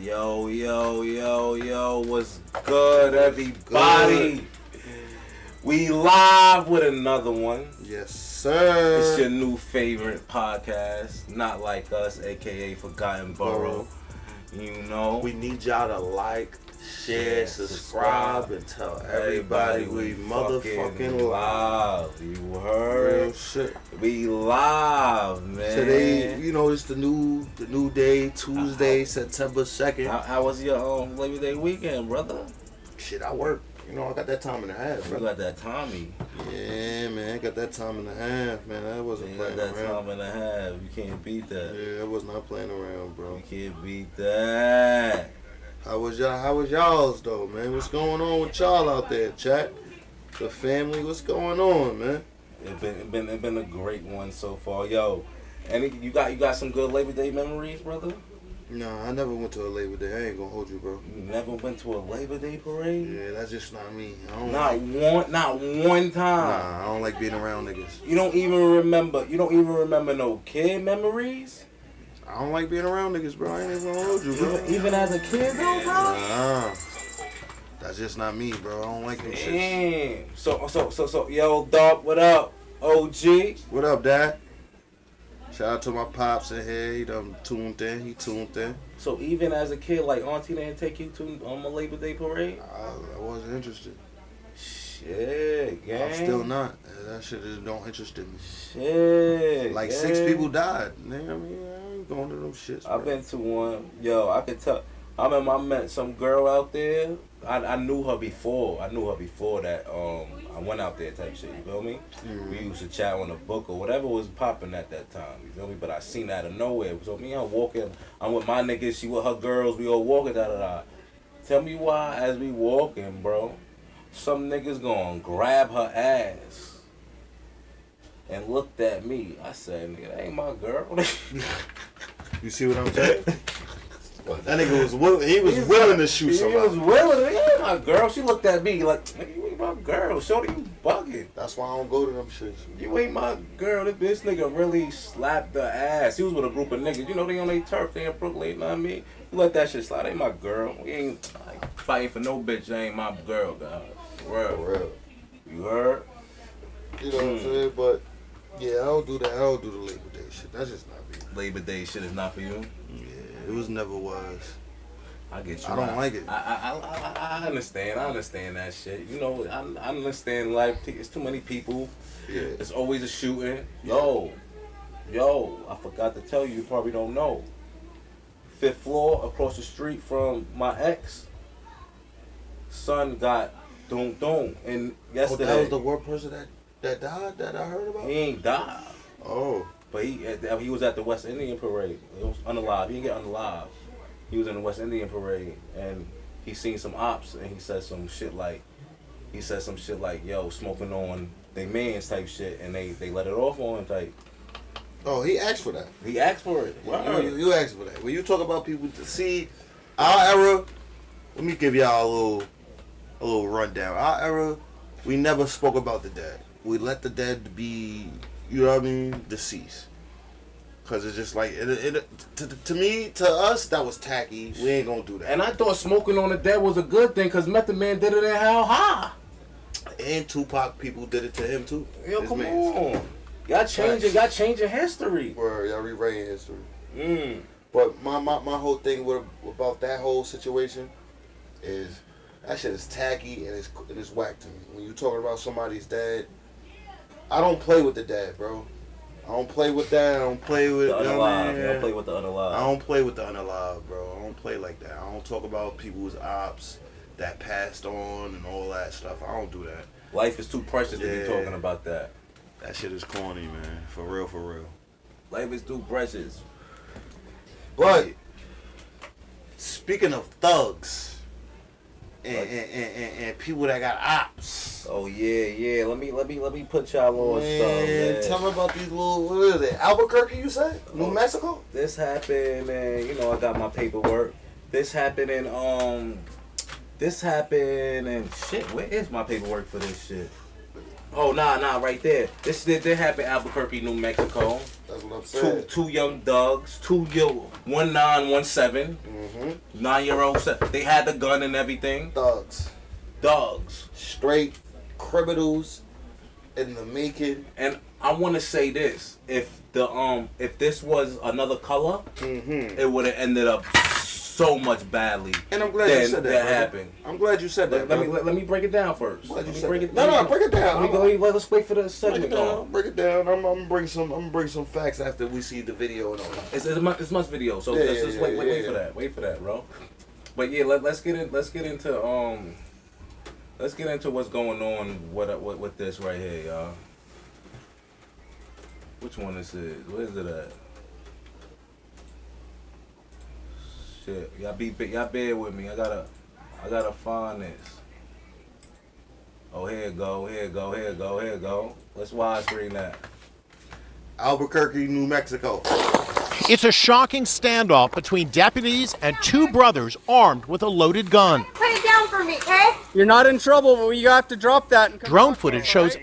Yo, what's good, everybody? Good. We live with another one. Yes, sir. It's your new favorite podcast, Not Like Us, aka Forgotten Borough. You know. We need y'all to like, share, subscribe, and tell everybody we motherfucking live. You heard? Real shit. We live, man. Today, it's the new day, Tuesday, September 2nd. How was your Labor Day weekend, brother? Shit, I work. I got that time and a half, bro. You got that Tommy. Yeah, man. I got that time and a half, man. I wasn't playing around. You got that time and a half. You can't beat that. Yeah, I was not playing around, bro. You can't beat that. How was y'all's, though, man? What's going on with y'all out there, chat? The family, what's going on, man? It been a great one so far. Yo, you got some good Labor Day memories, brother? Nah, I never went to a Labor Day. I ain't gonna hold you, bro. You never went to a Labor Day parade? Yeah, that's just not me. Not one time. Nah, I don't like being around niggas. You don't even remember no kid memories? I don't like being around niggas, bro. I ain't even gonna hold you, bro. Even as a kid, though, bro? Nah, that's just not me, bro. I don't like them shit. So, yo, dog, what up? OG? What up, Dad? Shout out to my pops in here. He done tuned in. He tuned in. So even as a kid, like Auntie didn't take you to a Labor Day parade? I wasn't interested. Shit, gang. I'm still not. That shit just don't interest me. Shit. Like gang. 6 people died. I ain't going to them shits, bro. I've been to one. Yo, I could tell. I remember I met some girl out there. I knew her before. That I went out there type shit. You feel me? Mm-hmm. We used to chat on a book or whatever was popping at that time. You feel me? But I seen out of nowhere. So me, I'm walking. I'm with my niggas. She with her girls. We all walking da. Tell me why as we walking, bro. Some niggas gonna grab her ass and looked at me. I said, nigga, that ain't my girl. You see what I'm saying? That nigga was willing to shoot somebody. He was willing. He ain't my girl. She looked at me like, nigga, you ain't my girl. Shorty, you bugging. That's why I don't go to them shits. You ain't my girl. This nigga really slapped the ass. He was with a group of niggas. They on their turf. They in Brooklyn. You know what I mean? You let that shit slide. Ain't my girl. We ain't fighting for no bitch. That ain't my girl, guys. For real. You heard? You know what I'm saying? But, yeah, I don't do that. I don't do the Labor Day shit. That's just not me. Labor Day shit is not for you? Yeah. It never was. I get you. I don't like it. I understand. I understand that shit. I understand life. It's too many people. Yeah. It's always a shooting. Yo, I forgot to tell you. You probably don't know. 5th floor across the street from my ex. Son got doom. And yesterday. That was the one person that died that I heard about? He ain't died. Oh. But he was at the West Indian parade. It was Unalive. He didn't get Unalive. He was in the West Indian parade, and he seen some ops, and he said some shit like, yo, smoking on they mans type shit, and they let it off on him type. Oh, he asked for that. He asked for it. Wow. You asked for that. When you talk about people to see our era, let me give y'all a little rundown. Our era, we never spoke about the dead. We let the dead be, you know what I mean, deceased. Cause it's just like to us that was tacky. We ain't gonna do that. And I thought smoking on the dead was a good thing, cause Method Man did it in How High. And Tupac people did it to him too. Yo, come on, y'all changing history. Word, y'all rewriting history. But my whole thing about that whole situation is that shit is tacky and it's whack to me. When you talking about somebody's dead, I don't play with the dead, bro. I don't play with that. I don't play with the Unalive. You don't play with the Unalive. I don't play with the Unalive, bro. I don't play like that. I don't talk about people's ops that passed on and all that stuff. I don't do that. Life is too precious to be talking about that. That shit is corny, man. For real. Life is too precious. But speaking of thugs and people that got ops. Oh yeah. Let me put y'all on something. Tell me about these little, what is it? Albuquerque, you said? New Mexico? This happened, and I got my paperwork. This happened in shit. Where is my paperwork for this shit? Oh, nah, right there. This did happen in Albuquerque, New Mexico. That's what two young thugs, 1 9, 1 7, 9-year-old. They had the gun and everything. Thugs, straight criminals in the making. And I want to say this: if this was another color, it would have ended up so much badly. And I'm glad you said that. Happened. I'm glad you said that. Let me break it down first. Break it down. Let's wait for the segment. Break it down. I'm gonna bring some facts after we see the video and all that. It's much video, so let's just wait for that. Wait for that, bro. But yeah, let's get into what's going on with this right here, y'all. Which one this is? Where is it at? Shit, y'all bear with me. I gotta find this. Oh, here it go. Let's widescreen that. Albuquerque, New Mexico. It's a shocking standoff between deputies and two brothers armed with a loaded gun. Put it down for me, okay? You're not in trouble, but you have to drop that. And Drone footage shows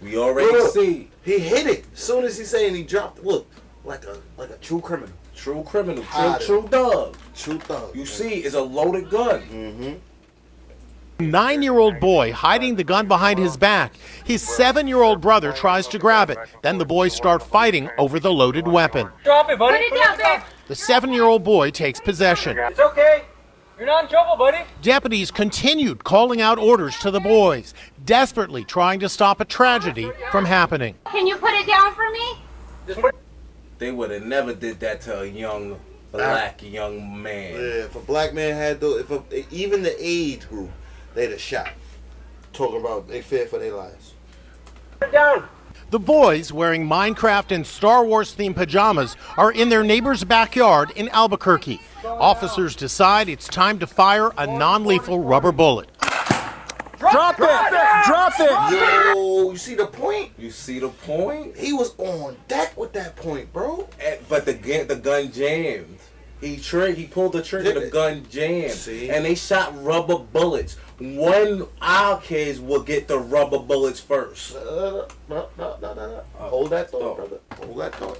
We already see. He hit it. As soon as he's saying he dropped it. Look, like a true criminal. True criminal. True thug. True thug. You see, it's a loaded gun. a 9-year-old boy hiding the gun behind his back. His 7-year-old brother tries to grab it. Then the boys start fighting over the loaded weapon. Drop it, buddy. Put it down, babe. The 7-year-old boy takes possession. It's okay. You're not in trouble, buddy. Deputies continued calling out orders to the boys, desperately trying to stop a tragedy from happening. Can you put it down for me? They would have never did that to a young black young man. Yeah, if a black man had even the age group, they'd have shot. Talking about they fear for their lives. Put it down. The boys, wearing Minecraft and Star Wars themed pajamas, are in their neighbor's backyard in Albuquerque. Officers decide it's time to fire a non-lethal rubber bullet. Drop it! Drop it! Yo, you see the point? You see the point? He was on deck with that point, bro. But the gun jammed. He pulled the trigger, the gun jammed. See? And they shot rubber bullets. Our kids will get the rubber bullets first. No. Hold that thought, brother. Hold that thought.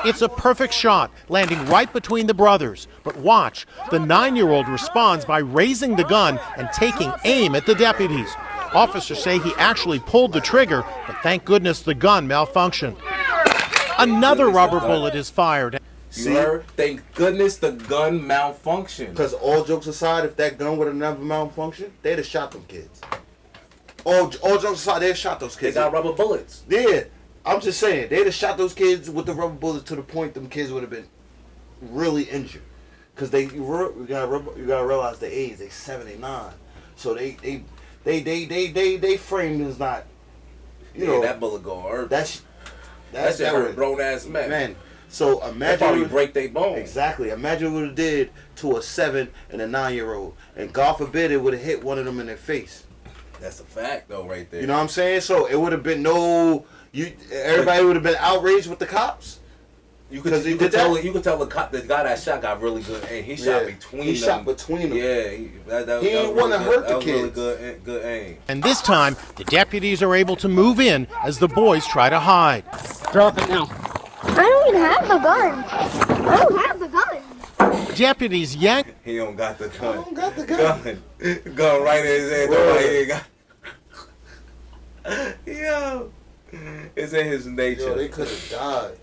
It's a perfect shot, landing right between the brothers. But watch, the 9-year-old responds by raising the gun and taking aim at the deputies. Officers say he actually pulled the trigger, but thank goodness the gun malfunctioned. Another rubber bullet is fired. You heard? Thank goodness the gun malfunctioned. Because all jokes aside, if that gun would have never malfunctioned, they'd have shot them kids. All jokes aside, they'd have shot those kids. They got rubber bullets. Yeah. I'm just saying, they'd have shot those kids with the rubber bullets to the point them kids would have been really injured. Because you gotta realize the age, they 7, they 9. So they frame is not, you know. That bullet go hurt. That's that hurt grown ass man. So That imagine probably break their bones. Exactly. Imagine what it did to a 7 and a 9-year-old. And God forbid it would have hit one of them in their face. That's a fact though, right there. You know what I'm saying? So it would have been everybody would have been outraged with the cops. You could tell the cop, the guy that shot got really good aim. He shot between them. He shot between them. Yeah, he didn't want to hurt the kids. Really good aim. And this time, the deputies are able to move in as the boys try to hide. Drop it now. I don't even have the gun. I don't have the gun. Deputies yank. He don't got the gun. I don't got the gun. Gun right in his head. Right here. Yo. It's in his nature. Yo, they could have died.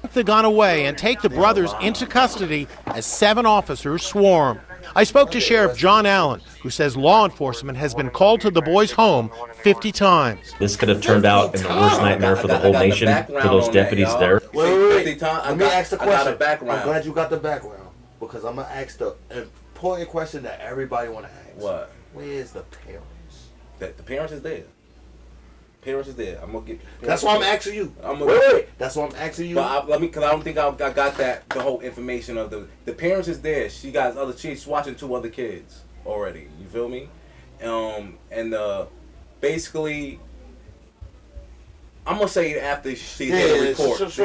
Take the gun away and take the brothers into custody as 7 officers swarm. I spoke to Sheriff John Allen, who says law enforcement has been called to the boys' home 50 times. This could have turned out in the worst nightmare for the whole nation, for those deputies there. Wait. Let me ask the question. Background. I'm glad you got the background because I'm going to ask the important question that everybody want to ask. What? Where's the parents? The parents is there. Parents is there. I'm gonna get. That's why I'm asking you. Wait. That's why I'm asking you. But because I don't think I got the whole information of the parents is there. She got she's watching 2 other kids already. You feel me? And basically, I'm gonna say after she did a report. Let's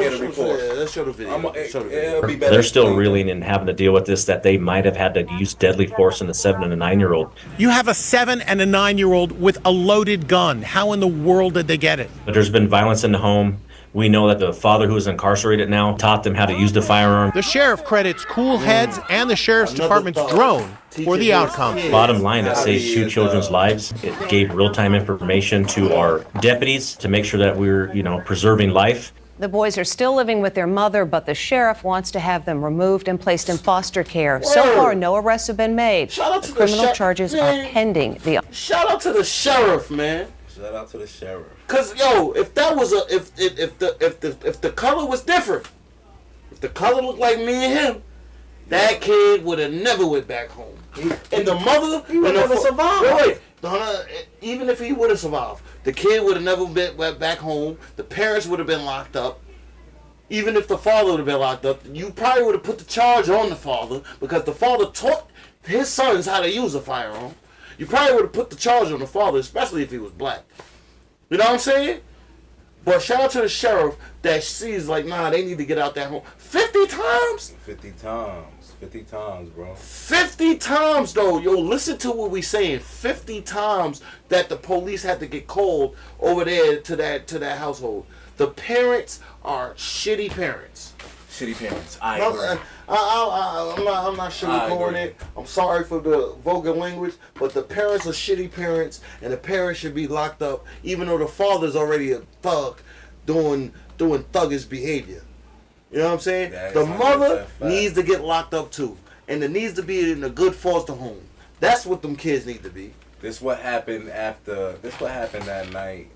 show the video. It'll be better. They're still reeling and having to deal with this, that they might have had to use deadly force on a 7 and a 9-year-old. You have a 7 and a 9-year-old with a loaded gun. How in the world did they get it? But there's been violence in the home. We know that the father, who is incarcerated now, taught them how to use the firearm. The sheriff credits cool heads and the sheriff's department's drone for the outcome. Bottom line, it saved 2 children's lives. It gave real-time information to our deputies to make sure that we're, preserving life. The boys are still living with their mother, but the sheriff wants to have them removed and placed in foster care. So far, no arrests have been made. Shout out to the criminal charges are pending. Shout out to the sheriff, man. Shout out to the sheriff. Cause if that was if the color was different, if the color looked like me and him, that kid would have never went back home. And the mother would never survived. Even if he would have survived, the kid would have never went back home. The parents would have been locked up. Even if the father would have been locked up, you probably would have put the charge on the father because the father taught his sons how to use a firearm. You probably would have put the charge on the father, especially if he was black. You know what I'm saying? But shout out to the sheriff that sees like, nah, they need to get out that home. 50 times? 50 times. 50 times, bro. 50 times, though. Yo, listen to what we saying. 50 times that the police had to get called over there to that household. The parents are shitty parents. Shitty parents. I agree. I'm not sugarcoating it. I'm sorry for the vulgar language, but the parents are shitty parents, and the parents should be locked up, even though the father's already a thug, doing thuggish behavior. You know what I'm saying? The mother needs to get locked up too, and it needs to be in a good foster home. That's what them kids need to be. This what happened that night.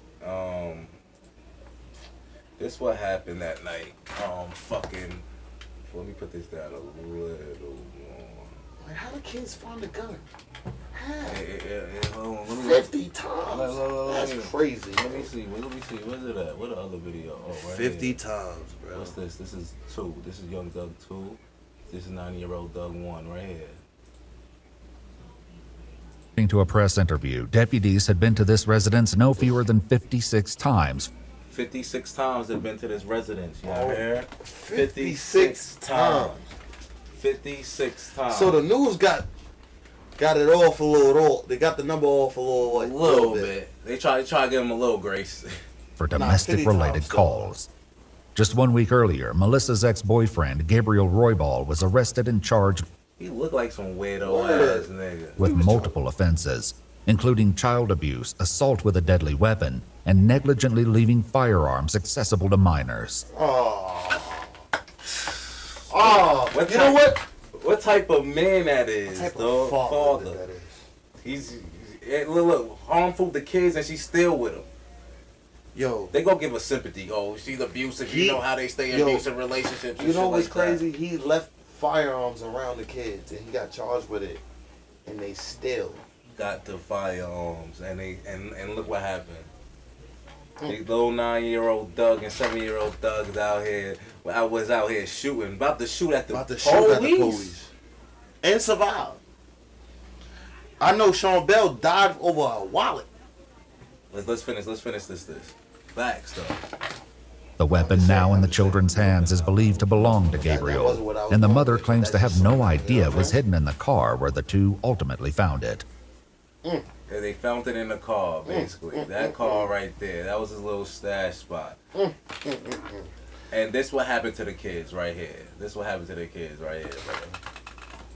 Fucking. Let me put this down a little more. Like, how the kids find the gun? Hold on, 50 times. That's crazy. Let me see. Where's it at? What the other video? Oh, right 50 here. times, bro. What's this? This is 2. This is Young Doug 2. This is 9-year-old Doug 1 right here. According to a press interview, deputies had been to this residence no fewer than 56 times. 56 times they've been to this residence. You hear? 56 times. 56 times. So the news got it off a little. They got the number off a little bit. They try to give him a little grace. For domestic-related calls. Just 1 week earlier, Melissa's ex-boyfriend, Gabriel Roybal, was arrested and charged. He looked like some weirdo-ass nigga. With multiple offenses, including child abuse, assault with a deadly weapon, and negligently leaving firearms accessible to minors. You know what? What type of man that is, What type dog? of father that is? He's look, harmful to kids, and she's still with him. Yo, They gonna give her sympathy. Oh, she's abusive. You know how they stay in abusive relationships. And you know shit what's like crazy? That. He left firearms around the kids, and he got charged with it, and they still Got the firearms, and look what happened. These little 9-year-old Doug and 7-year-old Doug is out here. I was out here shooting, about to shoot at the police, and survived. I know Sean Bell died over a wallet. Let's finish this. Facts though. The weapon now in the children's hands is believed to belong to Gabriel, and the mother claims to have no idea it was hidden in the car where the two ultimately found it. They found it in the car, basically. That car right there. That was his little stash spot. And this what happened to the kids right here. Bro.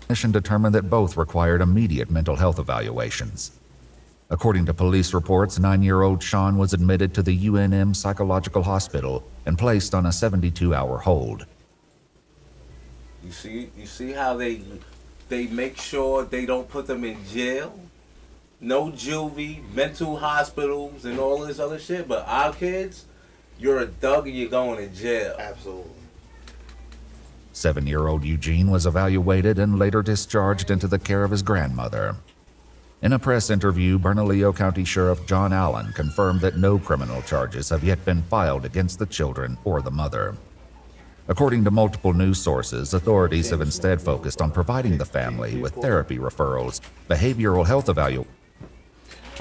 Commission determined that both required immediate mental health evaluations. According to police reports, 9-year-old Sean was admitted to the UNM Psychological Hospital and placed on a 72-hour hold. You see how they make sure they don't put them in jail? No juvie, mental hospitals, and all this other shit. But our kids, you're a thug and you're going to jail. Absolutely. 7-year-old Eugene was evaluated and later discharged into the care of his grandmother. In a press interview, Bernalillo County Sheriff John Allen confirmed that no criminal charges have yet been filed against the children or the mother. According to multiple news sources, authorities have instead focused on providing the family with therapy referrals, behavioral health evaluations.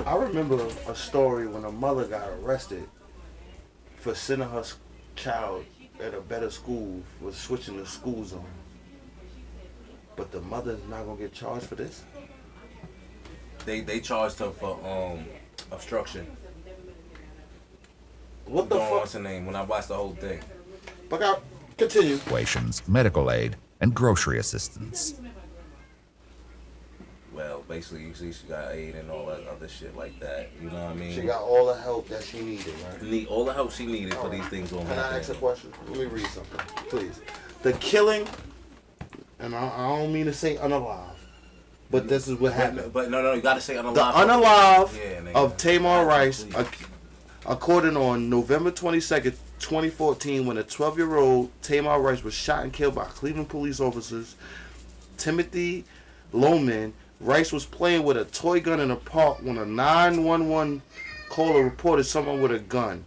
I remember a story when a mother got arrested for sending her child at a better school for switching the school zone. But the mother's not gonna get charged for this? They charged her for obstruction. What the fuck? What's her name? When I watched the whole thing. Fuck out. Continue. Medical aid, and grocery assistance. Well, basically, you see, she got aid and all that other shit like that. You know what I mean? She got all the help that she needed, right? Need all the help she needed for these things on Can I happen. ask a question? Let me read something, please. The killing, and I don't mean to say unalive, but this is what happened. But no, you gotta say unalive. The unalive Yeah, nigga. of Tamar Rice, Please. according on November 22nd, 2014, when a 12-year-old Tamar Rice was shot and killed by Cleveland police officers Timothy Loman. Rice was playing with a toy gun in a park when a 911 caller reported someone with a gun.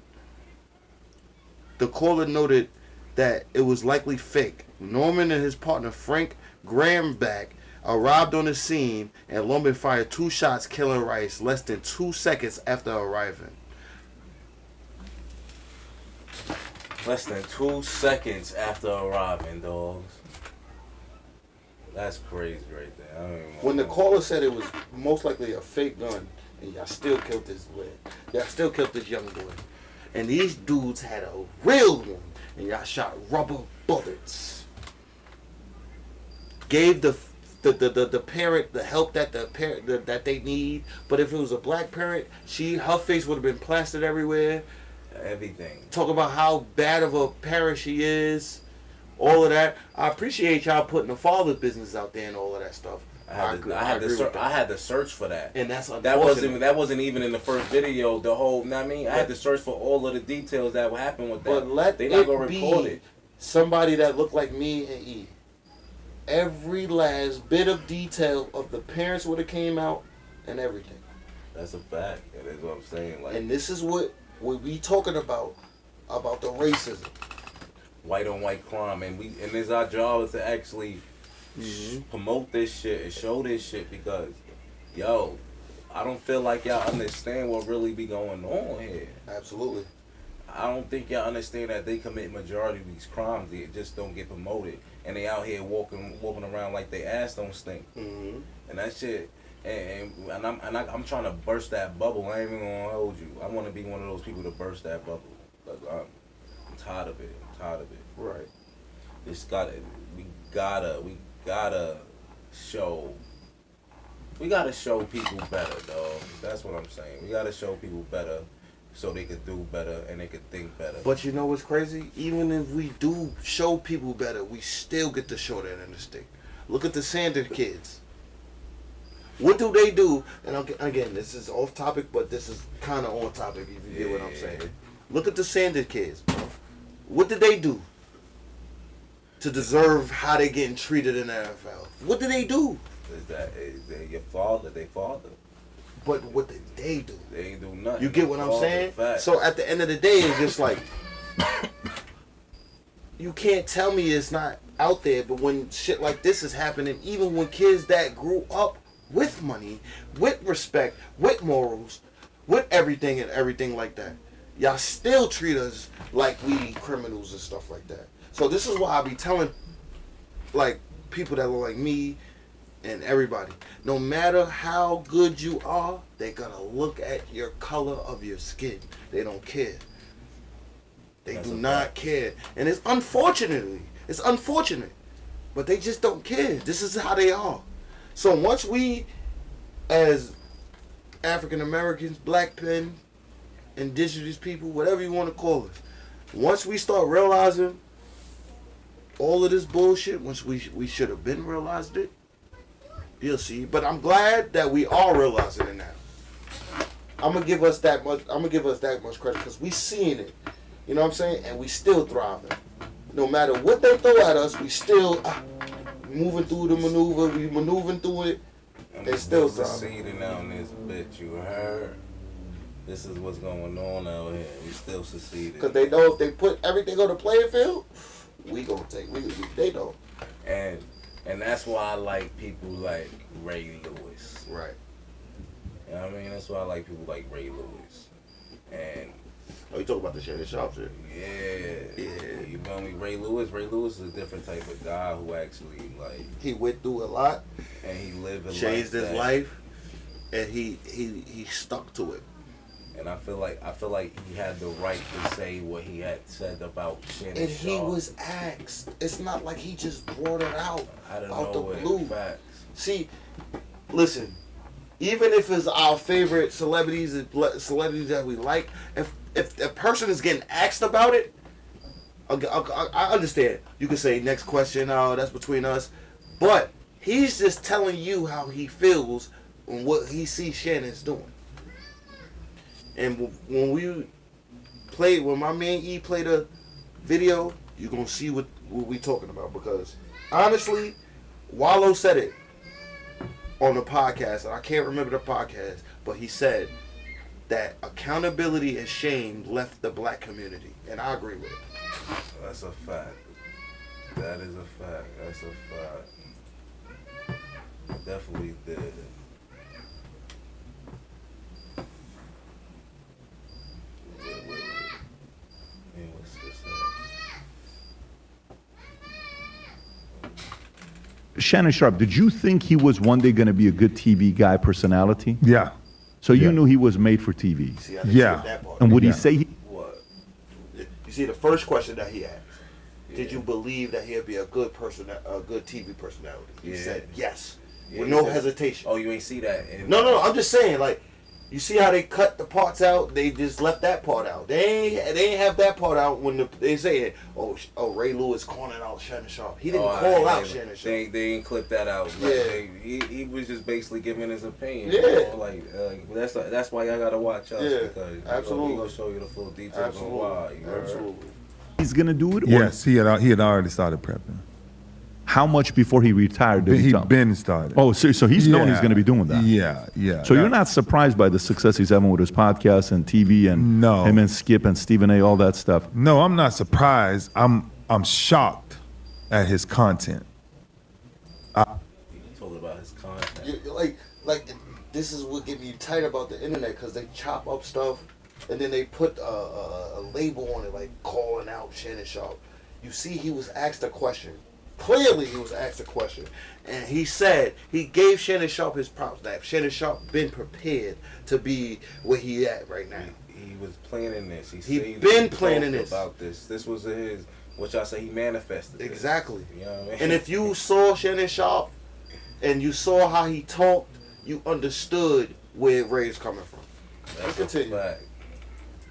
The caller noted that it was likely fake. Norman and his partner Frank Grahambach arrived on the scene, and Loman fired 2 shots, killing Rice less than 2 seconds after arriving. Less than 2 seconds after arriving, dogs. That's crazy right there. I don't even When the know. caller said it was most likely a fake gun, and y'all still killed this boy, y'all still killed this young boy, and these dudes had a real one, and y'all shot rubber bullets. Gave the parent the help that the parent that they need, but if it was a black parent, her face would have been plastered everywhere. Everything. Talk about how bad of a parent she is. All of that. I appreciate y'all putting the father's business out there and all of that stuff. I had to search for that. And that's that wasn't even in the first video. The whole, know what I mean, I had to search for all of the details that would happen with that. But they not gonna report be it. Somebody that looked like me and E. Every last bit of detail of the parents would have came out and everything. That's a fact. That is what I'm saying. Like, And this is what we talking about the racism. white on white crime, and it's our job to actually promote this shit and show this shit, because yo, I don't feel like y'all understand what really be going on here. Absolutely. I don't think y'all understand that they commit majority of these crimes. They just don't get promoted, and they out here walking around like they ass don't stink. Mm-hmm. And that shit, and I'm trying to burst that bubble. I ain't even gonna hold you. I want to be one of those people to burst that bubble. Like, I'm tired of it. Right. We gotta show people better, dog. That's what I'm saying. We gotta show people better so they could do better and they could think better. But you know what's crazy? Even if we do show people better, we still get to show that in the stick. Look at the Sanders kids. What do they do? And again, this is off topic, but this is kind of on topic, if you get what I'm saying. Look at the Sanders kids, bro. What did they do to deserve how they getting treated in the NFL? What did they do? Is that your father? They father. But what did they do? They ain't do nothing. You get what I'm saying? Fact. So at the end of the day, it's just like, you can't tell me it's not out there, but when shit like this is happening, even when kids that grew up with money, with respect, with morals, with everything and everything like that, y'all still treat us like we criminals and stuff like that. So this is why I be telling, like, people that look like me and everybody, no matter how good you are, they're gonna look at your color of your skin. They don't care. They do not care. And it's unfortunate, but they just don't care. This is how they are. So once we, as African Americans, black men, indigenous people, whatever you want to call us, once we start realizing all of this bullshit, once we should have been realized it, you'll see. But I'm glad that we are realizing it now. I'm gonna give us that much credit, because we seeing it. You know what I'm saying? And we still thriving. No matter what they throw at us, we still moving through the maneuver. We maneuvering through it. They still thriving. Succeeding on this bitch, you heard? This is what's going on out here. We still succeeding. Because they know if they put everything on the playing field, we gonna take. They know. And that's why I like people like Ray Lewis. Right. You know what I mean? That's why I like people like Ray Lewis. And you talk about the shit, shop shit. Yeah. You feel me? Ray Lewis is a different type of guy who actually, like, he went through a lot, and he lived a changed life his life, and he stuck to it. And I feel like he had the right to say what he had said about Shannon And Sharp. he was asked. It's not like he just brought it out the blue. Facts. See, listen. Even if it's our favorite celebrities that we like, if a person is getting asked about it, I understand. You can say next question. Oh, that's between us. But he's just telling you how he feels and what he sees Shannon's doing. And when my man E played a video, you're gonna see what we talking about. Because honestly, Wallow said it on the podcast, and I can't remember the podcast, but he said that accountability and shame left the black community, and I agree with it. That's a fact. That is a fact. That's a fact. Definitely did. What's this? Shannon Sharp, did you think he was one day going to be a good TV guy personality? Yeah. So you knew he was made for TV? See, I didn't skip that part. And would he say What? You see, the first question that he asked, did you believe that he'd be a good TV personality? He said yes, with no hesitation. Oh, you ain't see that? No, I'm just saying, like, you see how they cut the parts out? They just left that part out. They ain't have that part out when they say, oh, Ray Lewis calling out Shannon Sharp. He didn't call out Shannon Sharp. They ain't clip that out. Yeah. He was just basically giving his opinion. Yeah. You know? Like that's why y'all gotta watch us, because absolutely. we gonna show you the full details on why. Absolutely. he's going to do it? Yes, he had already started prepping. How much before he retired did he tell? He'd been started. Oh, so he's known he's going to be doing that. Yeah. So you're not surprised by the success he's having with his podcast and TV and him and Skip and Stephen A, all that stuff? No, I'm not surprised. I'm shocked at his content. He told about his content. Like this is what get me tight about the internet, because they chop up stuff and then they put a label on it, like calling out Shannon Sharp. You see, he was asked a question. Clearly, he was asked a question, and he said he gave Shannon Sharp his props. That Shannon Sharp been prepared to be where he at right now. He was planning this. He been planning this about this. This was his. What y'all say? He manifested. Exactly. You know what I mean? And if you saw Shannon Sharp, and you saw how he talked, you understood where Ray's coming from. That's a fact.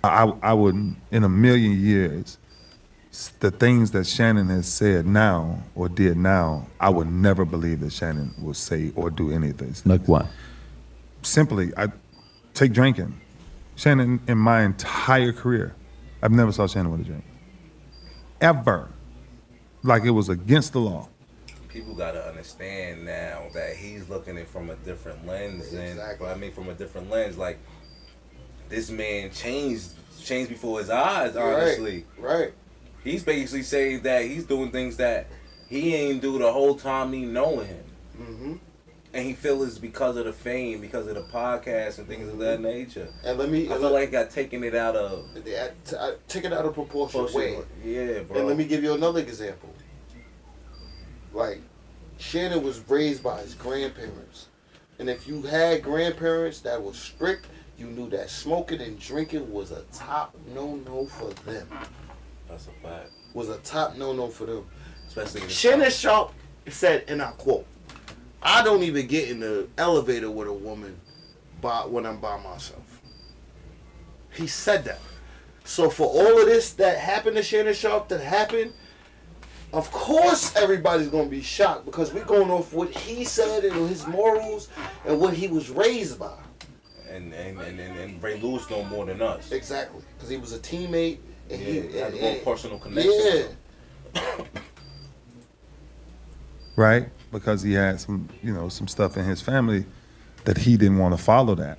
I wouldn't, in a million years, the things that Shannon has said now or did now, I would never believe that Shannon would say or do anything. Like what? Simply, I take drinking. Shannon, in my entire career, I've never saw Shannon with a drink. Ever. Like it was against the law. People gotta understand now that he's looking at it from a different lens. Exactly. And from a different lens, like this man changed before his eyes, honestly. Right. He's basically saying that he's doing things that he ain't do the whole time he knowing him. Mm-hmm. And he feels it's because of the fame, because of the podcast and things of that nature. And I feel like I taken it out of... Take it out of proportion way. Yeah, bro. And let me give you another example. Like, Shannon was raised by his grandparents. And if you had grandparents that were strict, you knew that smoking and drinking was a top no-no for them. That's a fact. Was a top no-no for them. Especially Shannon Sharp said, and I quote, "I don't even get in the elevator with a woman when I'm by myself." He said that. So for all of this that happened to Shannon Sharp that happened, of course everybody's going to be shocked, because we're going off what he said and his morals and what he was raised by. And Ray Lewis know more than us. Exactly. Because he was a teammate. And he had a more personal connection. Yeah. Right? Because he had some stuff in his family that he didn't want to follow that.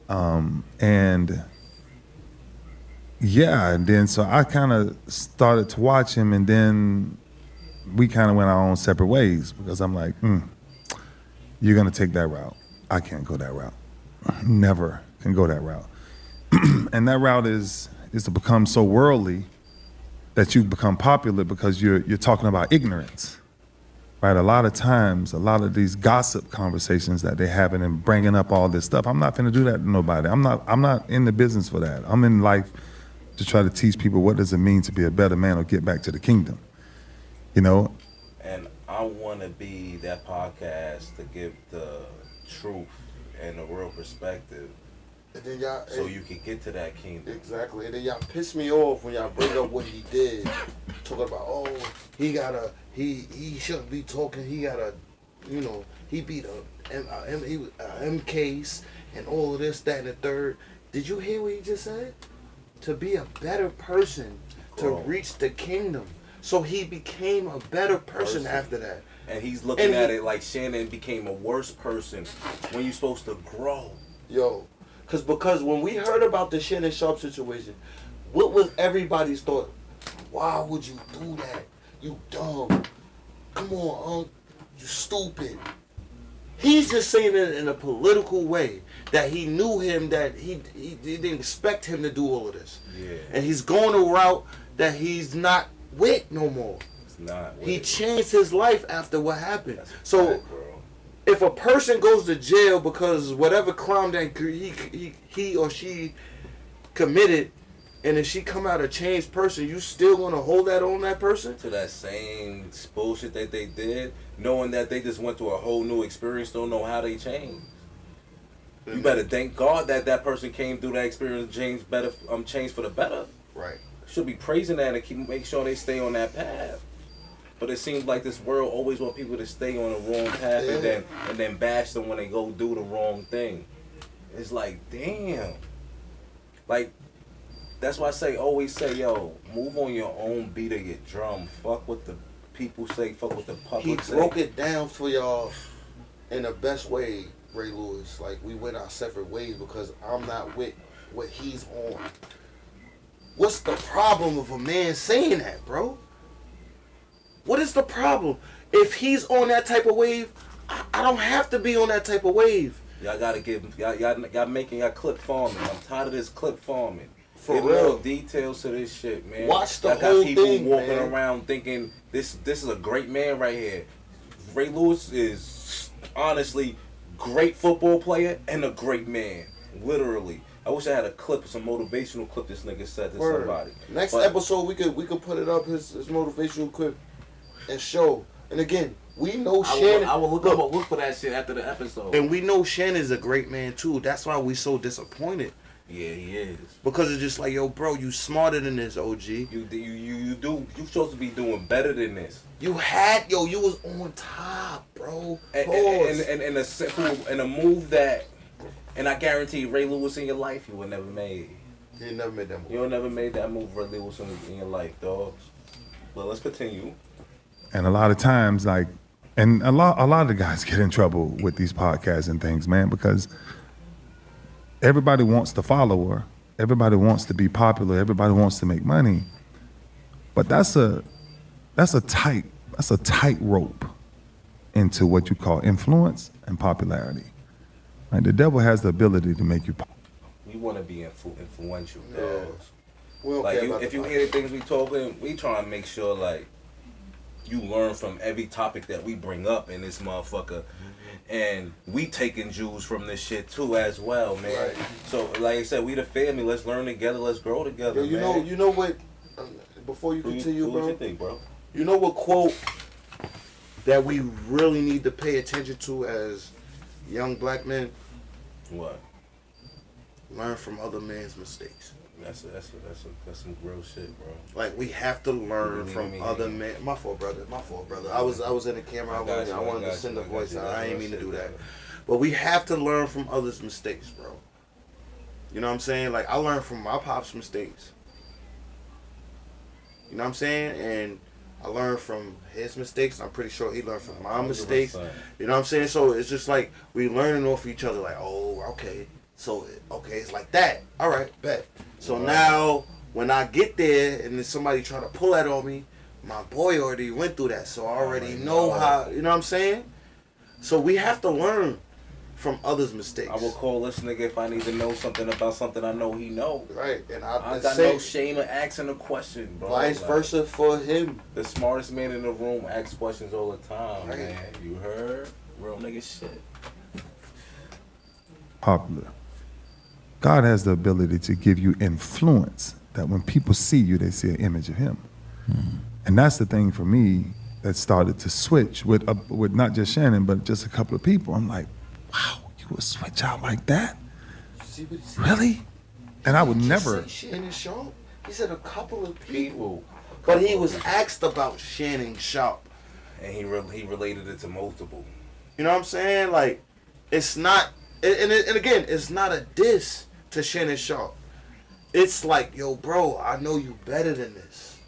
And then so I kind of started to watch him, and then we kind of went our own separate ways, because I'm like, you're going to take that route. I can't go that route. Never can go that route. And that route is to become so worldly that you become popular because you're talking about ignorance. right? A lot of times, a lot of these gossip conversations that they're having and bringing up all this stuff, I'm not gonna do that to nobody. I'm not in the business for that. I'm in life to try to teach people what does it mean to be a better man or get back to the kingdom, you know? And I want to be that podcast to give the truth and the real perspective, And then y'all, so you can get to that kingdom. Exactly. And then y'all piss me off when y'all bring up what he did. Talking about, oh, he shouldn't be talking. He gotta, you know, he beat a M case and all of this, that, and the third. Did you hear what he just said? To be a better person, to reach the kingdom. So he became a better person after that. And he's looking at it like Shannon became a worse person when you're supposed to grow. Yo, because when we heard about the Shannon Sharp situation, what was everybody's thought? Why would you do that? You dumb. Come on, you stupid. He's just saying it in a political way that he knew him, that he didn't expect him to do all of this. Yeah. And he's going a route that he's not with no more. It's not with He it. changed his life after what happened. That's a So fact, bro. if a person goes to jail because whatever crime that he or she committed, and if she come out a changed person, you still gonna hold that on that person? To that same bullshit that they did, knowing that they just went through a whole new experience, don't know how they changed. You better thank God that that person came through that experience, changed for the better. Right. Should be praising that and make sure they stay on that path. But it seems like this world always want people to stay on the wrong path and then bash them when they go do the wrong thing. It's like, damn. Like, that's why I always say, yo, move on your own beat of your drum. Fuck what the people say. Fuck what the public say. He broke it down for y'all in the best way, Ray Lewis. Like, we went our separate ways because I'm not with what he's on. What's the problem of a man saying that, bro? What is the problem? If he's on that type of wave, I don't have to be on that type of wave. Y'all gotta give y'all making y'all clip farming. I'm tired of this clip farming. For Give real. more details to this shit, man. Watch the y'all whole got people thing, walking man. around thinking this is a great man right here. Ray Lewis is honestly great football player and a great man. Literally. I wish I had a clip, some motivational clip this nigga said to somebody. Next But episode we could put it up, his motivational clip and show. And again, we know Shannon. I will look for that shit after the episode. And we know Shannon's a great man too. That's why we so disappointed. Yeah, he is. Because it's just like, yo, bro, you smarter than this, OG. You supposed to be doing better than this. You was on top, bro. And a move that, and I guarantee Ray Lewis in your life you would never made. You never made that move. You would never made that move, Ray Lewis, in your life, dogs. But let's continue. And a lot of times, like, and a lot of the guys get in trouble with these podcasts and things, man, because everybody wants the follower, everybody wants to be popular, everybody wants to make money, but that's a tight rope into what you call influence and popularity. Like, the devil has the ability to make you popular. We want to be influential, Yeah. dogs. We don't Like, care about if the you hear the things we talking, we trying to make sure, like, you learn from every topic that we bring up in this motherfucker. And we taking Jews from this shit too as well, man. Right. So like I said, we the family. Let's learn together. Let's grow together, Yo, you know what? Before you continue, What bro. you think, bro? You know what quote that we really need to pay attention to as young black men? What? Learn from other men's mistakes. That's some real shit, bro. Like, we have to learn from other men. My fault, brother. I was in the camera. I wanted to send a voice out. I ain't mean to do that. But we have to learn from others' mistakes, bro. You know what I'm saying? Like, I learned from my pop's mistakes. You know what I'm saying? And I learned from his mistakes. I'm pretty sure he learned from my mistakes. You know what I'm saying? So it's just like we learning off each other. Like, oh, okay. So, okay, it's like that. All right, bet. So now, when I get there and then somebody try to pull that on me, my boy already went through that. So I already know how, you know what I'm saying? So we have to learn from others' mistakes. I will call this nigga if I need to know something about something I know he know. Right, and I got no shame in asking a question, bro. Vice versa for him. The smartest man in the room asks questions all the time, Right. man. You heard? Real nigga shit. Popular. God has the ability to give you influence that when people see you, they see an image of him. And that's the thing for me that started to switch with not just Shannon, but just a couple of people. I'm like, wow, you would switch out like that? See what he said? Really? And I would He never. said Shannon Sharp. He said a couple of people. But he was asked about Shannon Sharp. And he related it to multiple. You know what I'm saying? Like, it's not, and again, it's not a diss to Shannon Sharp. It's like, yo, bro, I know you better than this.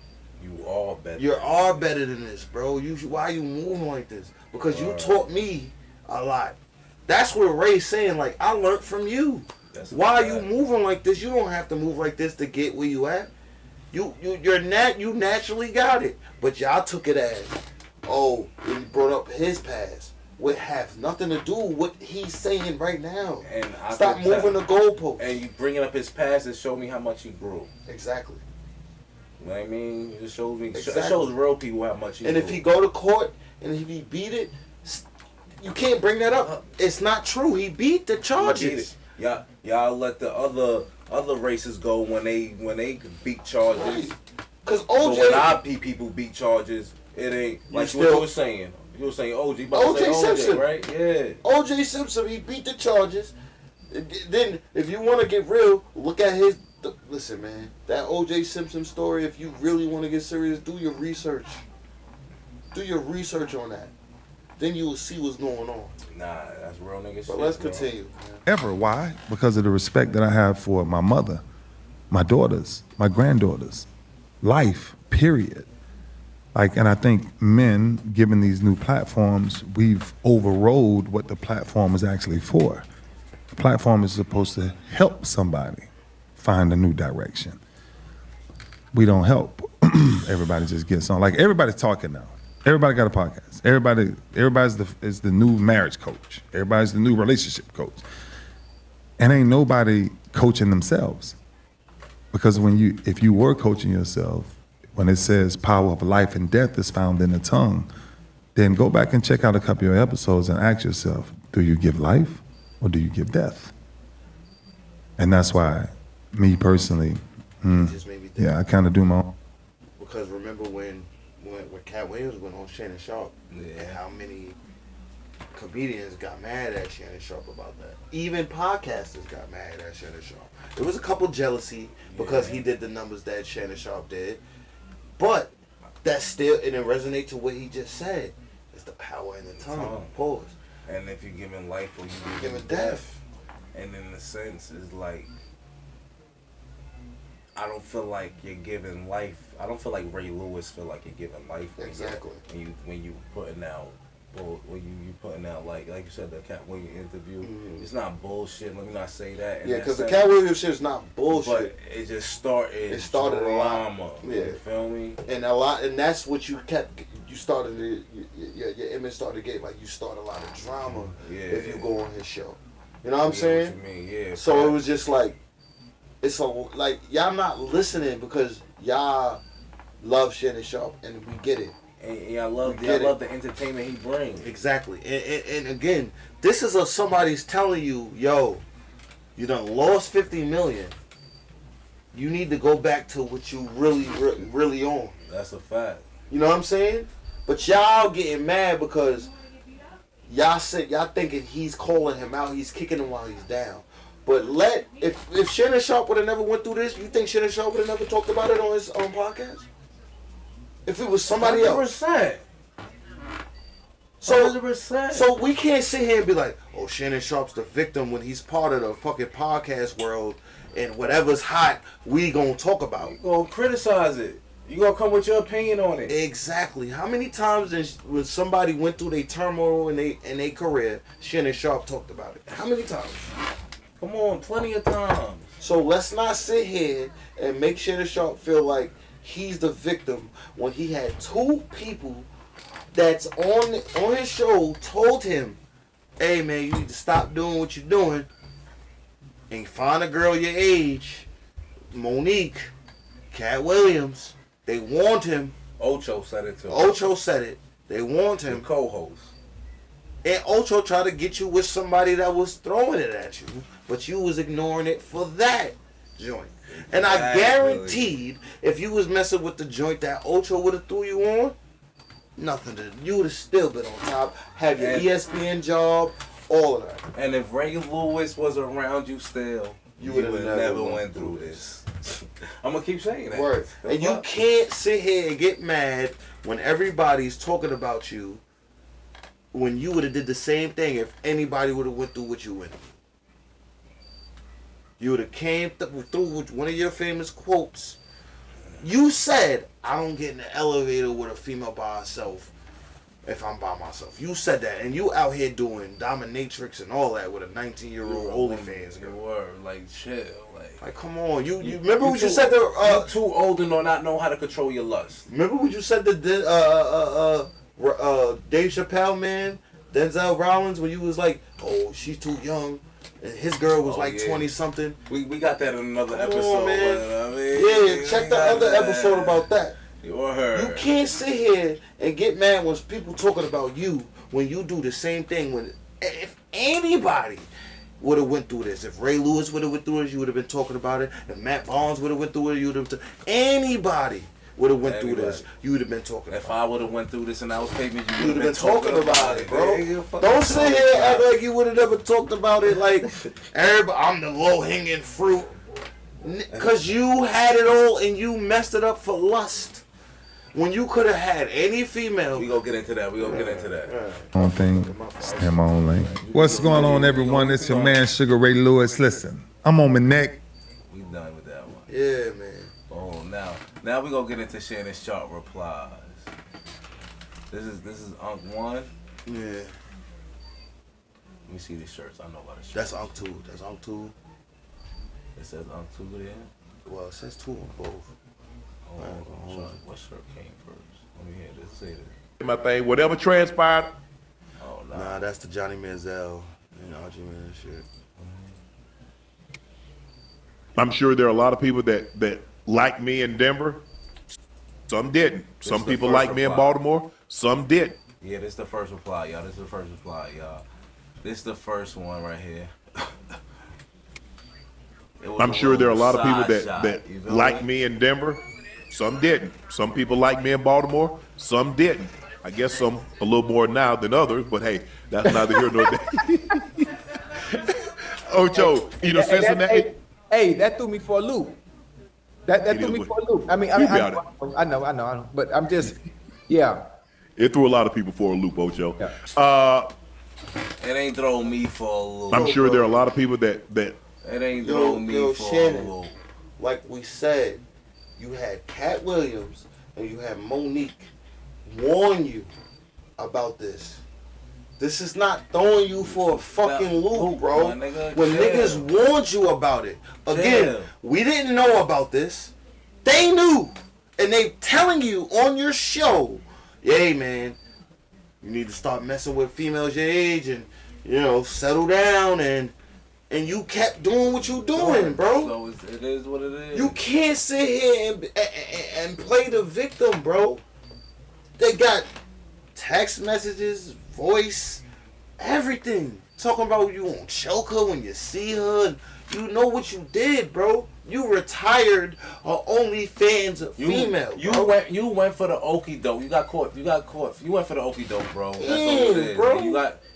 You are better. You are better than this, bro. Why you moving like this? Because you taught me a lot. That's what Ray's saying. Like, I learned from you. Why are you moving like this? You don't have to move like this to get where you at. You naturally got it. But y'all took it as, oh, he brought up his past. What has nothing to do with what he's saying right now. And stop moving the goalposts. And you bringing up his past and show me how much he grew. Exactly. You know what I mean? It shows me. Exactly. It shows real people how much he And grew. if he go to court and if he beat it, you can't bring that up. It's not true. He beat the charges. Y'all let the other races go when they beat charges. Right. Cause OJ. But when our people beat charges, it ain't like what you were saying. You were saying OJ, but OJ Simpson, right? Yeah. OJ Simpson, he beat the charges. Then, if you want to get real, look at his. Listen, man, that OJ Simpson story. If you really want to get serious, do your research. Do your research on that. Then you will see what's going on. Nah, that's real nigga shit. But let's bro. continue. Ever. Why? Because of the respect that I have for my mother, my daughters, my granddaughters, life, period. Like, and I think men, given these new platforms, we've overrode what the platform is actually for. The platform is supposed to help somebody find a new direction. We don't help. Everybody just gets on. Like, everybody's talking now. Everybody got a podcast. Everybody's is the new marriage coach. Everybody's the new relationship coach. And ain't nobody coaching themselves. Because if you were coaching yourself, when it says power of life and death is found in the tongue, then go back and check out a couple of episodes and ask yourself, do you give life or do you give death? And that's why, me personally, Just made me think. I kind of do my own. Because remember when Cat Williams went on Shannon Sharp, and how many comedians got mad at Shannon Sharp about that. Even podcasters got mad at Shannon Sharp. There was a couple jealousy because he did the numbers that Shannon Sharp did. But that still, and it resonates to what he just said. It's the power in the tongue. Pause. And if you're giving life or you're giving death. And in a sense, it's like, I don't feel like you're giving life. I don't feel like Ray Lewis feel like you're giving life. Exactly. When you putting out, or when you putting out like you said, the Cat Williams interview. It's not bullshit. Let me not say that. Yeah, because the Cat Williams shit is not bullshit. But it just started. It started drama. Yeah. You feel me? And and that's what you kept. You started your image started getting like you start a lot of drama if you go on his show. You know what I'm saying? What you mean? Yeah. So it was just like, it's like y'all not listening because y'all love Shannon Sharp and we get it. And I love the entertainment he brings. Exactly. And again, this is somebody's telling you, yo, you done lost 50 million. You need to go back to what you really on. That's a fact. You know what I'm saying? But y'all getting mad because y'all thinking he's calling him out, he's kicking him while he's down. But if Shannon Sharp would have never went through this, you think Shannon Sharp would have never talked about it on his own podcast? If it was somebody 100%. else. 100%. So we can't sit here and be like, oh, Shannon Sharp's the victim when he's part of the fucking podcast world and whatever's hot, we gonna talk about. You gonna criticize it. You gonna come with your opinion on it. Exactly. How many times when somebody went through their turmoil in their career, Shannon Sharp talked about it? How many times? Come on, plenty of times. So let's not sit here and make Shannon Sharp feel like he's the victim when he had two people that's on his show told him hey man, you need to stop doing what you're doing and find a girl your age, Monique, Cat Williams. They warned him. Ocho said it too. Ocho said it. They warned him. The co-host. And Ocho tried to get you with somebody that was throwing it at you, but you was ignoring it for that joint. And I guaranteed if you was messing with the joint that Ocho would have threw you on, you would have still been on top, have your ESPN job, all of that. And if Ray Lewis was around you still, you would have never went through this. I'm going to keep saying that. Word. And you can't sit here and get mad when everybody's talking about you when you would have did the same thing if anybody would have went through what you went through. You would have came through with one of your famous quotes. You said, I don't get in the elevator with a female by herself if I'm by myself. You said that, and you out here doing dominatrix and all that with a 19-year-old OnlyFans girl. Word, like chill, like come on. You remember what you said? You're too old to not know how to control your lust. Remember what you said to Dave Chappelle, man, Denzel Rollins, when you was like, oh, she's too young. And his girl was 20 something. We got that in another episode. Man. I mean, yeah, check the other episode about that. You heard. You can't sit here and get mad when people talking about you when you do the same thing. When if anybody would have went through this, if Ray Lewis would have went through it, you would have been talking about it. If Matt Barnes would have went through it, you would have. Anybody would have went through this, you would have been talking about it. If I would have went through this and I was famous, you would have been talking about it, bro. Don't sit here and act like you would have never talked about it like, everybody, I'm the low-hanging fruit. Because you had it all and you messed it up for lust. When you could have had any female. We gonna get into that. One thing, stay in my own lane. What's going on, everyone? It's your man, Sugar Ray Lewis. Listen, I'm on my neck. We done with that one. Yeah, man. Oh, now we gonna get into Shannon's Sharp replies. This is Unc 1. Yeah. Let me see these shirts. I know about the shirts. That's Unc 2. That's Unc 2. It says Unc 2 there? Well, it says 2 on both. What shirt came first? Let me hear this. Say this. My thing, whatever transpired. Oh, nah, that's the Johnny Manziel and Archie Man shit. I'm sure there are a lot of people that like me in Denver. Some didn't. Some people like me in Baltimore. Some didn't. Yeah, this is the first reply, y'all. This is the first one right here. I'm sure there are a lot of people that like me in Denver. Some didn't. Some people like me in Baltimore. Some didn't. I guess some a little more now than others, but hey, that's neither here nor there. Ocho, Cincinnati. Hey, that threw me for a loop. That threw me for a loop. I know. But I'm just, yeah. It threw a lot of people for a loop, Ocho. It ain't throw me for a loop. I'm sure there are a lot of people that it ain't throw me for a loop. Like we said, you had Cat Williams and you had Monique warn you about this. This is not throwing you for a fucking loop, bro. When niggas warned you about it. Again, we didn't know about this. They knew. And they telling you on your show, hey man, you need to start messing with females your age and, settle down and you kept doing what you doing, bro. So it is what it is. You can't sit here and play the victim, bro. They got text messages, voice, everything. Talking about you won't choke her when you see her. You know what you did, bro. You retired a OnlyFans female. You went for the okie doke. You got caught. You went for the okie doke, bro. That's all it is. Bro.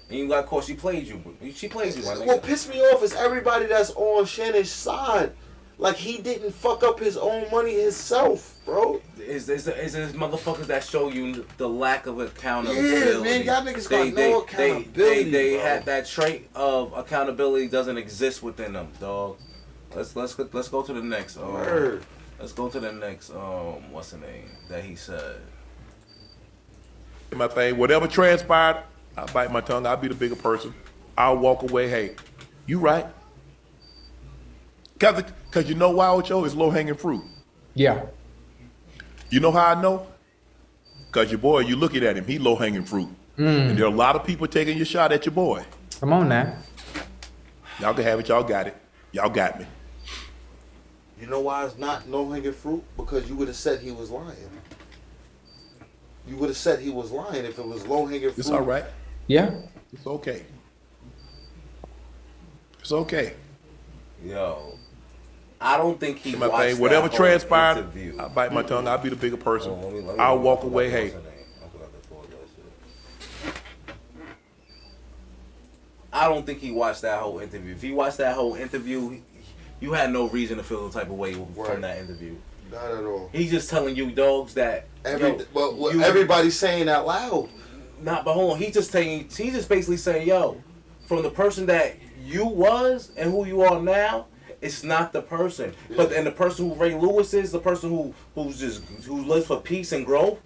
And you got caught. She played you. She played you, my nigga. What pissed me off is everybody that's on Shannon's side. Like he didn't fuck up his own money himself, bro. It's motherfuckers that show you the lack of accountability. Yeah, man, y'all niggas got no accountability. They had that trait of accountability doesn't exist within them, dog. Let's go to the next. Let's go to the next. What's the name that he said? My thing, whatever transpired, I'll bite my tongue. I'll be the bigger person. I'll walk away. Hey, you right. Cause you know why, Ocho? It's low hanging fruit. Yeah. You know how I know? Cause your boy, you looking at him, he low hanging fruit. And there are a lot of people taking your shot at your boy. Come on now. Y'all can have it. Y'all got it. Y'all got me. You know why it's not low-hanging fruit? Because you would have said he was lying. You would have said he was lying if it was low-hanging fruit. It's all right. Yeah. It's okay. It's okay. Yo, I don't think he My watched thing, whatever that whole transpired, interview. I bite my tongue. I'll be the bigger person. Let me I'll walk look away. up Hey, what's her name. I forgot to pull that shit. I don't think he watched that whole interview. If he watched that whole interview, you had no reason to feel the type of way from that interview. Not at all. He's just telling you dogs that everybody's saying out loud. Nah, but hold on. He's just basically saying, yo, from the person that you was and who you are now, it's not the person. Yeah. But and the person who Ray Lewis is, the person who lives for peace and growth,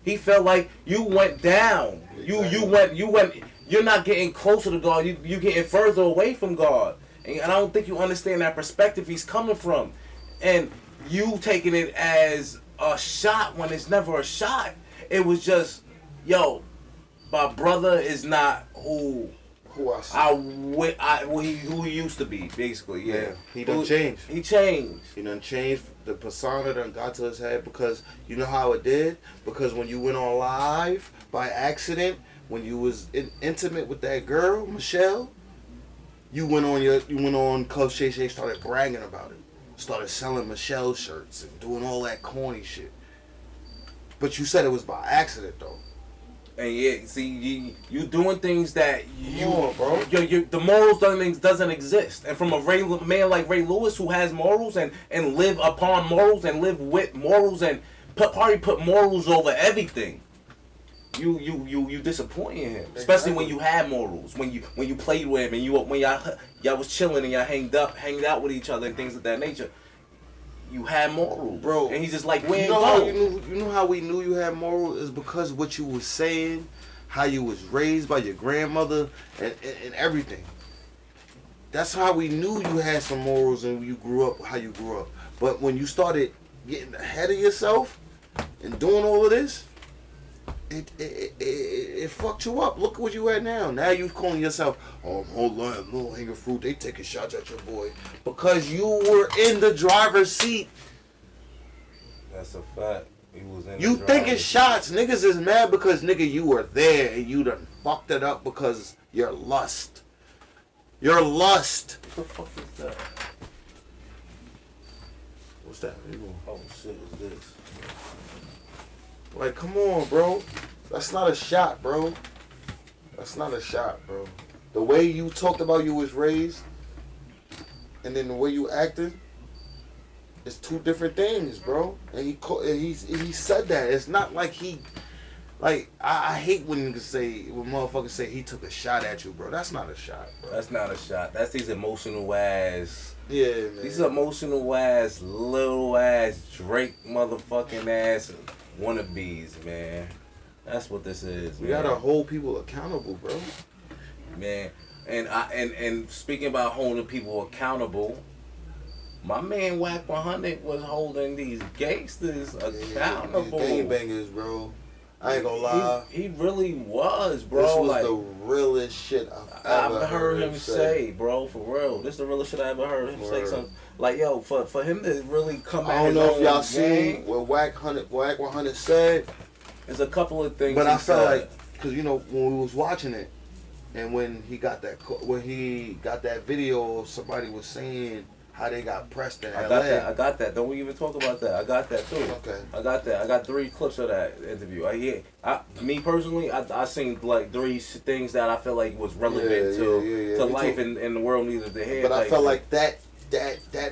he felt like you went down. Exactly. You went. You're not getting closer to God. You getting further away from God. And I don't think you understand that perspective he's coming from. And you taking it as a shot when it's never a shot. It was just, yo, my brother is not who he used to be, basically. Yeah. He done changed. He changed. He done changed. The persona done got to his head because you know how it did? Because when you went on live by accident, when you was intimate with that girl, Michelle, you went on Club Shay Shay, started bragging about it. Started selling Michelle shirts and doing all that corny shit. But you said it was by accident though. And yeah, see, you doing things that bro. The morals doesn't exist. And from a man like Ray Lewis who has morals and live upon morals and live with morals and probably put morals over everything. You disappointing him, especially when you had morals, when you played with him and when y'all was chilling and y'all hanged out with each other and things of that nature. You had morals, bro, and he's just like, where you know how we knew you had morals is because what you was saying, how you was raised by your grandmother, and everything. That's how we knew you had some morals and you grew up how you grew up. But when you started getting ahead of yourself and doing all of this, it fucked you up. Look at what you at now. Now you calling yourself, hold on, little hanging fruit. They taking shots at your boy because you were in the driver's seat. That's a fact. He was in. You thinking shots? Niggas is mad because nigga you were there and you done fucked it up because your lust. Your lust. What the fuck is that? What's that? Oh shit, is this? Like, come on, bro. That's not a shot, bro. That's not a shot, bro. The way you talked about you was raised, and then the way you acted, it's two different things, bro. And he said that. It's not like he, like I hate when motherfuckers say he took a shot at you, bro. That's not a shot, bro. That's not a shot. That's these emotional ass. Yeah, man. These emotional ass, little ass Drake motherfucking ass wannabes, man. That's what this is. We gotta hold people accountable, bro. Man, and speaking about holding people accountable, my man Wack 100 was holding these gangsters accountable. These gangbangers, bro. I ain't gonna lie. He really was, bro. This was like, the realest shit I've ever heard him say, bro. For real, this is the realest shit I ever heard him say. Something like, yo, for him to really come at his own game. I don't know if y'all seen what Wack 100 said. There's a couple of things. But I felt like, cause you know when we was watching it, and when he got that video of somebody was saying how they got pressed in LA. I got that. Don't we even talk about that? I got that too. Okay. I got that. I got 3 clips of that interview. Me personally, I seen like 3 things that I feel like was relevant to life and the world needed to hear. But I felt like that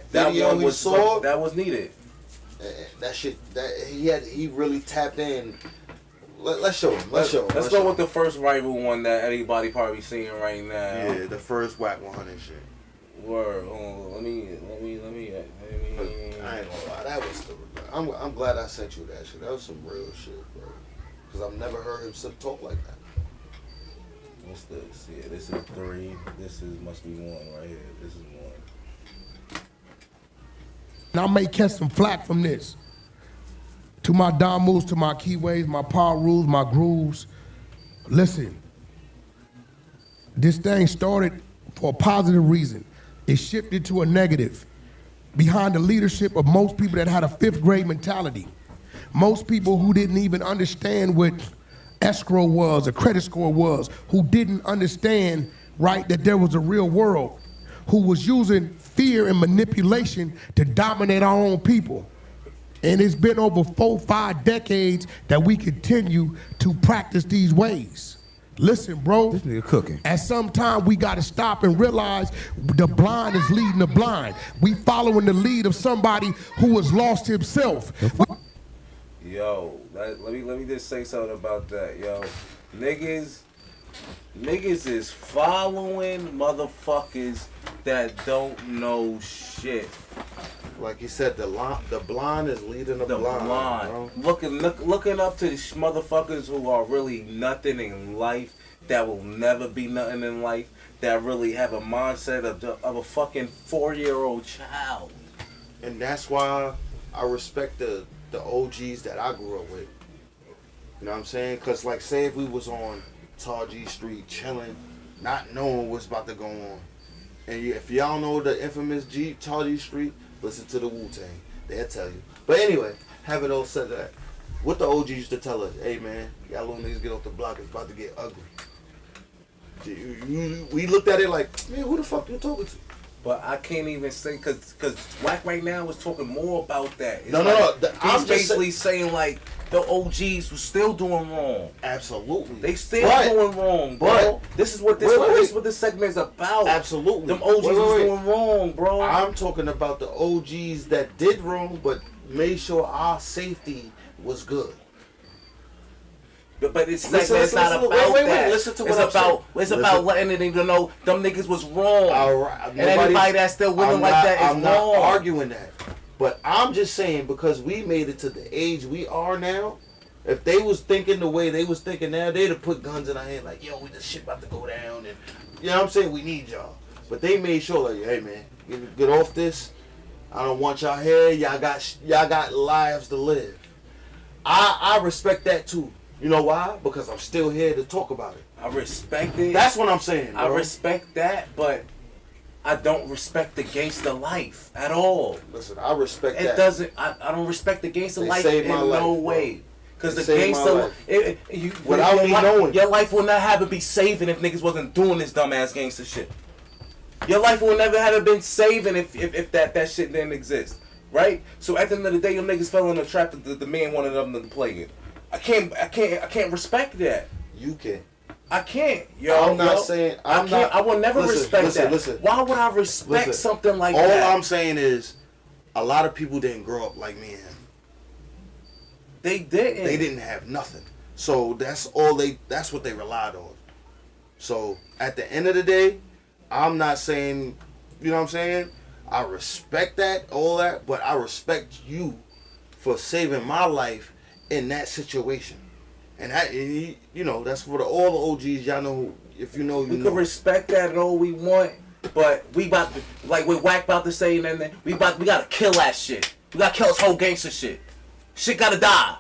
video he saw that was needed. That shit he really tapped in. Let's show him. Let's go with the first rival one that everybody probably seeing right now. Yeah, the first Wack 100 shit. Word. Let me. I ain't gonna lie. That was I'm glad I sent you that shit. That was some real shit, bro. Cause I've never heard him talk like that. What's this? Yeah, this is 3. This must be 1 right here. This is 1. And I may catch some flack from this. To my Dom moves, to my keyways, my power rules, my grooves. Listen, this thing started for a positive reason. It shifted to a negative behind the leadership of most people that had a 5th grade mentality. Most people who didn't even understand what escrow was, a credit score was, who didn't understand, right, that there was a real world, who was using fear and manipulation to dominate our own people. And it's been over 4, 5 decades that we continue to practice these ways. Listen, bro. This nigga cooking. At some time, we got to stop and realize the blind is leading the blind. We following the lead of somebody who has lost himself. Yo, let me just say something about that, yo. Niggas is following motherfuckers that don't know shit. Like you said, the blind is leading the blind. Bro. Looking up to these motherfuckers who are really nothing in life, that will never be nothing in life, that really have a mindset of a fucking 4-year-old child. And that's why I respect the OGs that I grew up with. You know what I'm saying? Because, like, say if we was on Tarji Street chilling, not knowing what's about to go on. And if y'all know the infamous Tarji Street, listen to the Wu-Tang. They'll tell you. But anyway, having all said that, what the OGs used to tell us, hey man, y'all little niggas get off the block, it's about to get ugly. We looked at it like, man, who the fuck you talking to? But I can't even say, cause Wack right now was talking more about that. It's No. He's basically saying like the OGs were still doing wrong. Absolutely. They still doing wrong, bro. This is what this segment is about. Absolutely. Them OGs was doing wrong, bro. I'm talking about the OGs that did wrong, but made sure our safety was good. But it's not about that. Listen to what it's about letting them know them niggas was wrong. All right. And anybody that's still willing like that is wrong. I'm not arguing that. But I'm just saying, because we made it to the age we are now, if they was thinking the way they was thinking now, they'd have put guns in our hand like, yo, this shit about to go down. And you know what I'm saying? We need y'all. But they made sure like, hey man, get off this. I don't want y'all here. Y'all got lives to live. I respect that too. You know why? Because I'm still here to talk about it. I respect it. That's what I'm saying, bro. I respect that, but I don't respect the gangster life at all. Listen, I respect that. It doesn't. I don't respect the gangster life in no way. Because the gangster life, without me knowing, your life will not have it be saving if niggas wasn't doing this dumbass gangster shit. Your life will never have been saving if that shit didn't exist, right? So at the end of the day, your niggas fell in the trap that the man wanted them to play in. I can't respect that. You can. I can't, yo. I'm not saying I will never respect that. Listen. Why would I respect something like that? All I'm saying is, a lot of people didn't grow up like me and him. They didn't. They didn't have nothing. So that's what they relied on. So at the end of the day, I'm not saying, you know what I'm saying? I respect that, all that, but I respect you for saving my life in that situation. And that, you know, that's for all the OGs. Y'all know, if you know, you know. We can respect that and all we want, but we about to, like what Wack about to say, and then we gotta kill that shit. We gotta kill this whole gangster shit. Shit gotta die.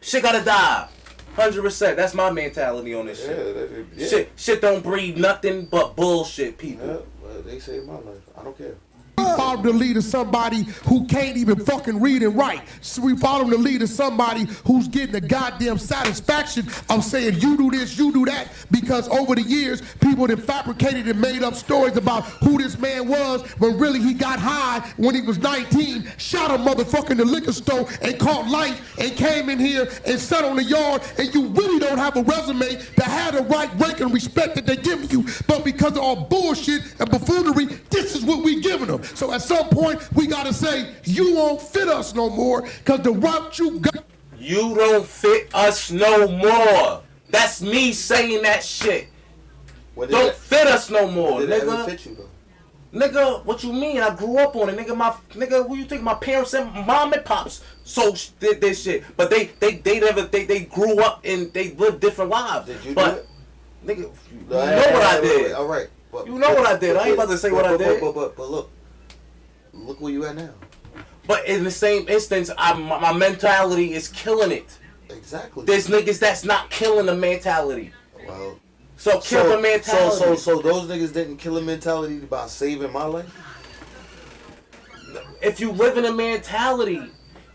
Shit gotta die. 100%. That's my mentality on this shit. Yeah. Shit don't breed nothing but bullshit, people. Yeah, well, they saved my life. I don't care. We follow the lead of somebody who can't even fucking read and write. So we follow the lead of somebody who's getting the goddamn satisfaction of saying you do this, you do that, because over the years, people have fabricated and made up stories about who this man was when really he got high when he was 19, shot a motherfucker in the liquor store and caught life and came in here and sat on the yard, and you really don't have a resume to have the right rank and respect that they're giving you. But because of all bullshit and buffoonery, this is what we giving them. So at some point, we gotta say, you won't fit us no more, because the route you got. You don't fit us no more. That's me saying that shit. Don't fit us no more, Did it nigga. ever fit you, though? Nigga, what you mean? I grew up on it, nigga. Who you think my parents and mom and pops did this shit? But they grew up and they lived different lives. Did you do it? Nigga, you know what I did. All right. You know what I did. I ain't about to say what I did. But look where you at now. But in the same instance, my mentality is killing it. Exactly. There's niggas that's not killing the mentality. Well, So kill the mentality. So those niggas didn't kill the mentality by saving my life? If you live in a mentality,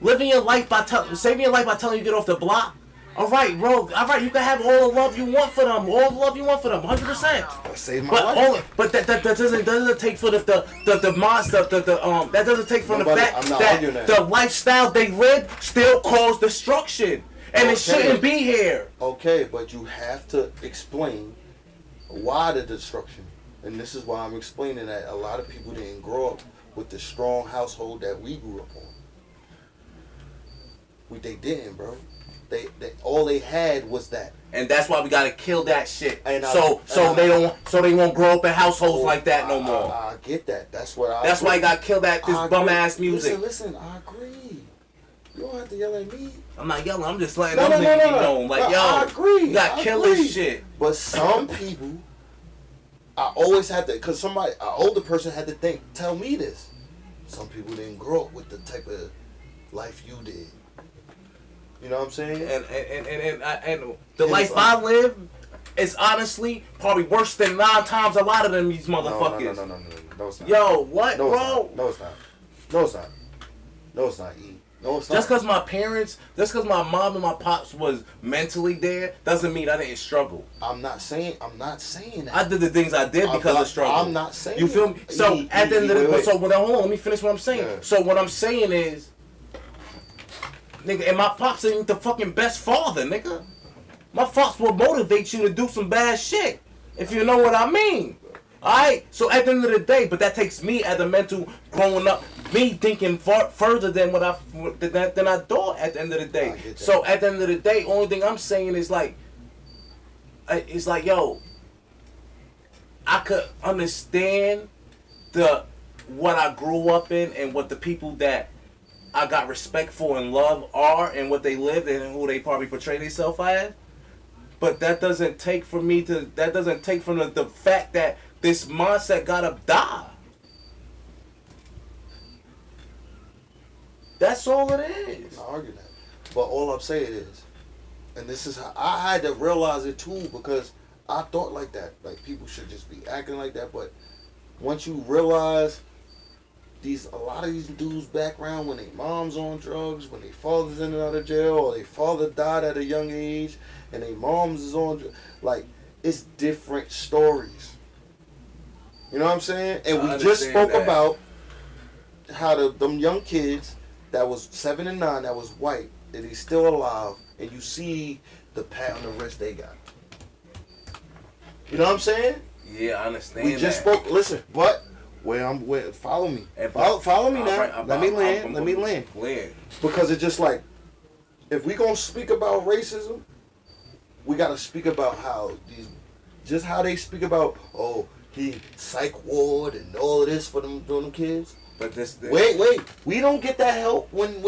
living your life by saving your life by telling you to get off the block. All right, bro. All right, you can have all the love you want for them, 100%. Save my life. But that doesn't take for the monster, that doesn't take from the fact that the lifestyle they live still caused destruction, and it shouldn't be here. Okay, but you have to explain why the destruction, and this is why I'm explaining that a lot of people didn't grow up with the strong household that we grew up on. They didn't, bro. They all they had was that, and that's why we gotta kill that shit. So they won't grow up in households like that no more. I get that. That's what. That's why you gotta kill this bum ass music. Listen. I agree. You don't have to yell at me. I'm not yelling. I'm just letting them niggas be known. Like, yo, I agree. You gotta kill this shit. But some people, I always had to, because an older person had to tell me this. Some people didn't grow up with the type of life you did. You know what I'm saying? And the life I live is honestly probably worse than 9 times a lot of them these motherfuckers. No, it's not. Yo, what, no, bro? No, it's not. No, it's not. No, it's not. No, it's not. Just because my mom and my pops was mentally there, doesn't mean I didn't struggle. I'm not saying that. I did the things I did because of struggle. I'm not saying. You feel me? So at the end of the day, hold on, let me finish what I'm saying. Yeah. So what I'm saying is, nigga, and my pops ain't the fucking best father, nigga. My pops will motivate you to do some bad shit, if you know what I mean. Alright? So at the end of the day, but that takes me as a mental growing up, me thinking further than what I thought at the end of the day. So at the end of the day, only thing I'm saying is like, it's like, yo, I could understand what I grew up in and what the people that I got respect for and love are and what they live and who they probably portray themselves as. But that doesn't take from the fact that this mindset gotta die. That's all it is. I argue that. But all I'm saying is, and this is how I had to realize it too, because I thought like that. Like people should just be acting like that. But once you realize a lot of these dudes' background, when their mom's on drugs, when their father's in and out of jail, or their father died at a young age, and their mom's is on, like, it's different stories. You know what I'm saying? And we just spoke about how them young kids that was 7 and 9, that was white, that he's still alive, and you see the pat on the wrist they got. You know what I'm saying? Yeah, I understand. We just spoke. Listen, but follow me. Follow me now. Right, let me land. Because it's just like, if we gonna speak about racism, we gotta speak about how they speak about, oh, he psych ward and all of this for them kids. But wait, we don't get that help when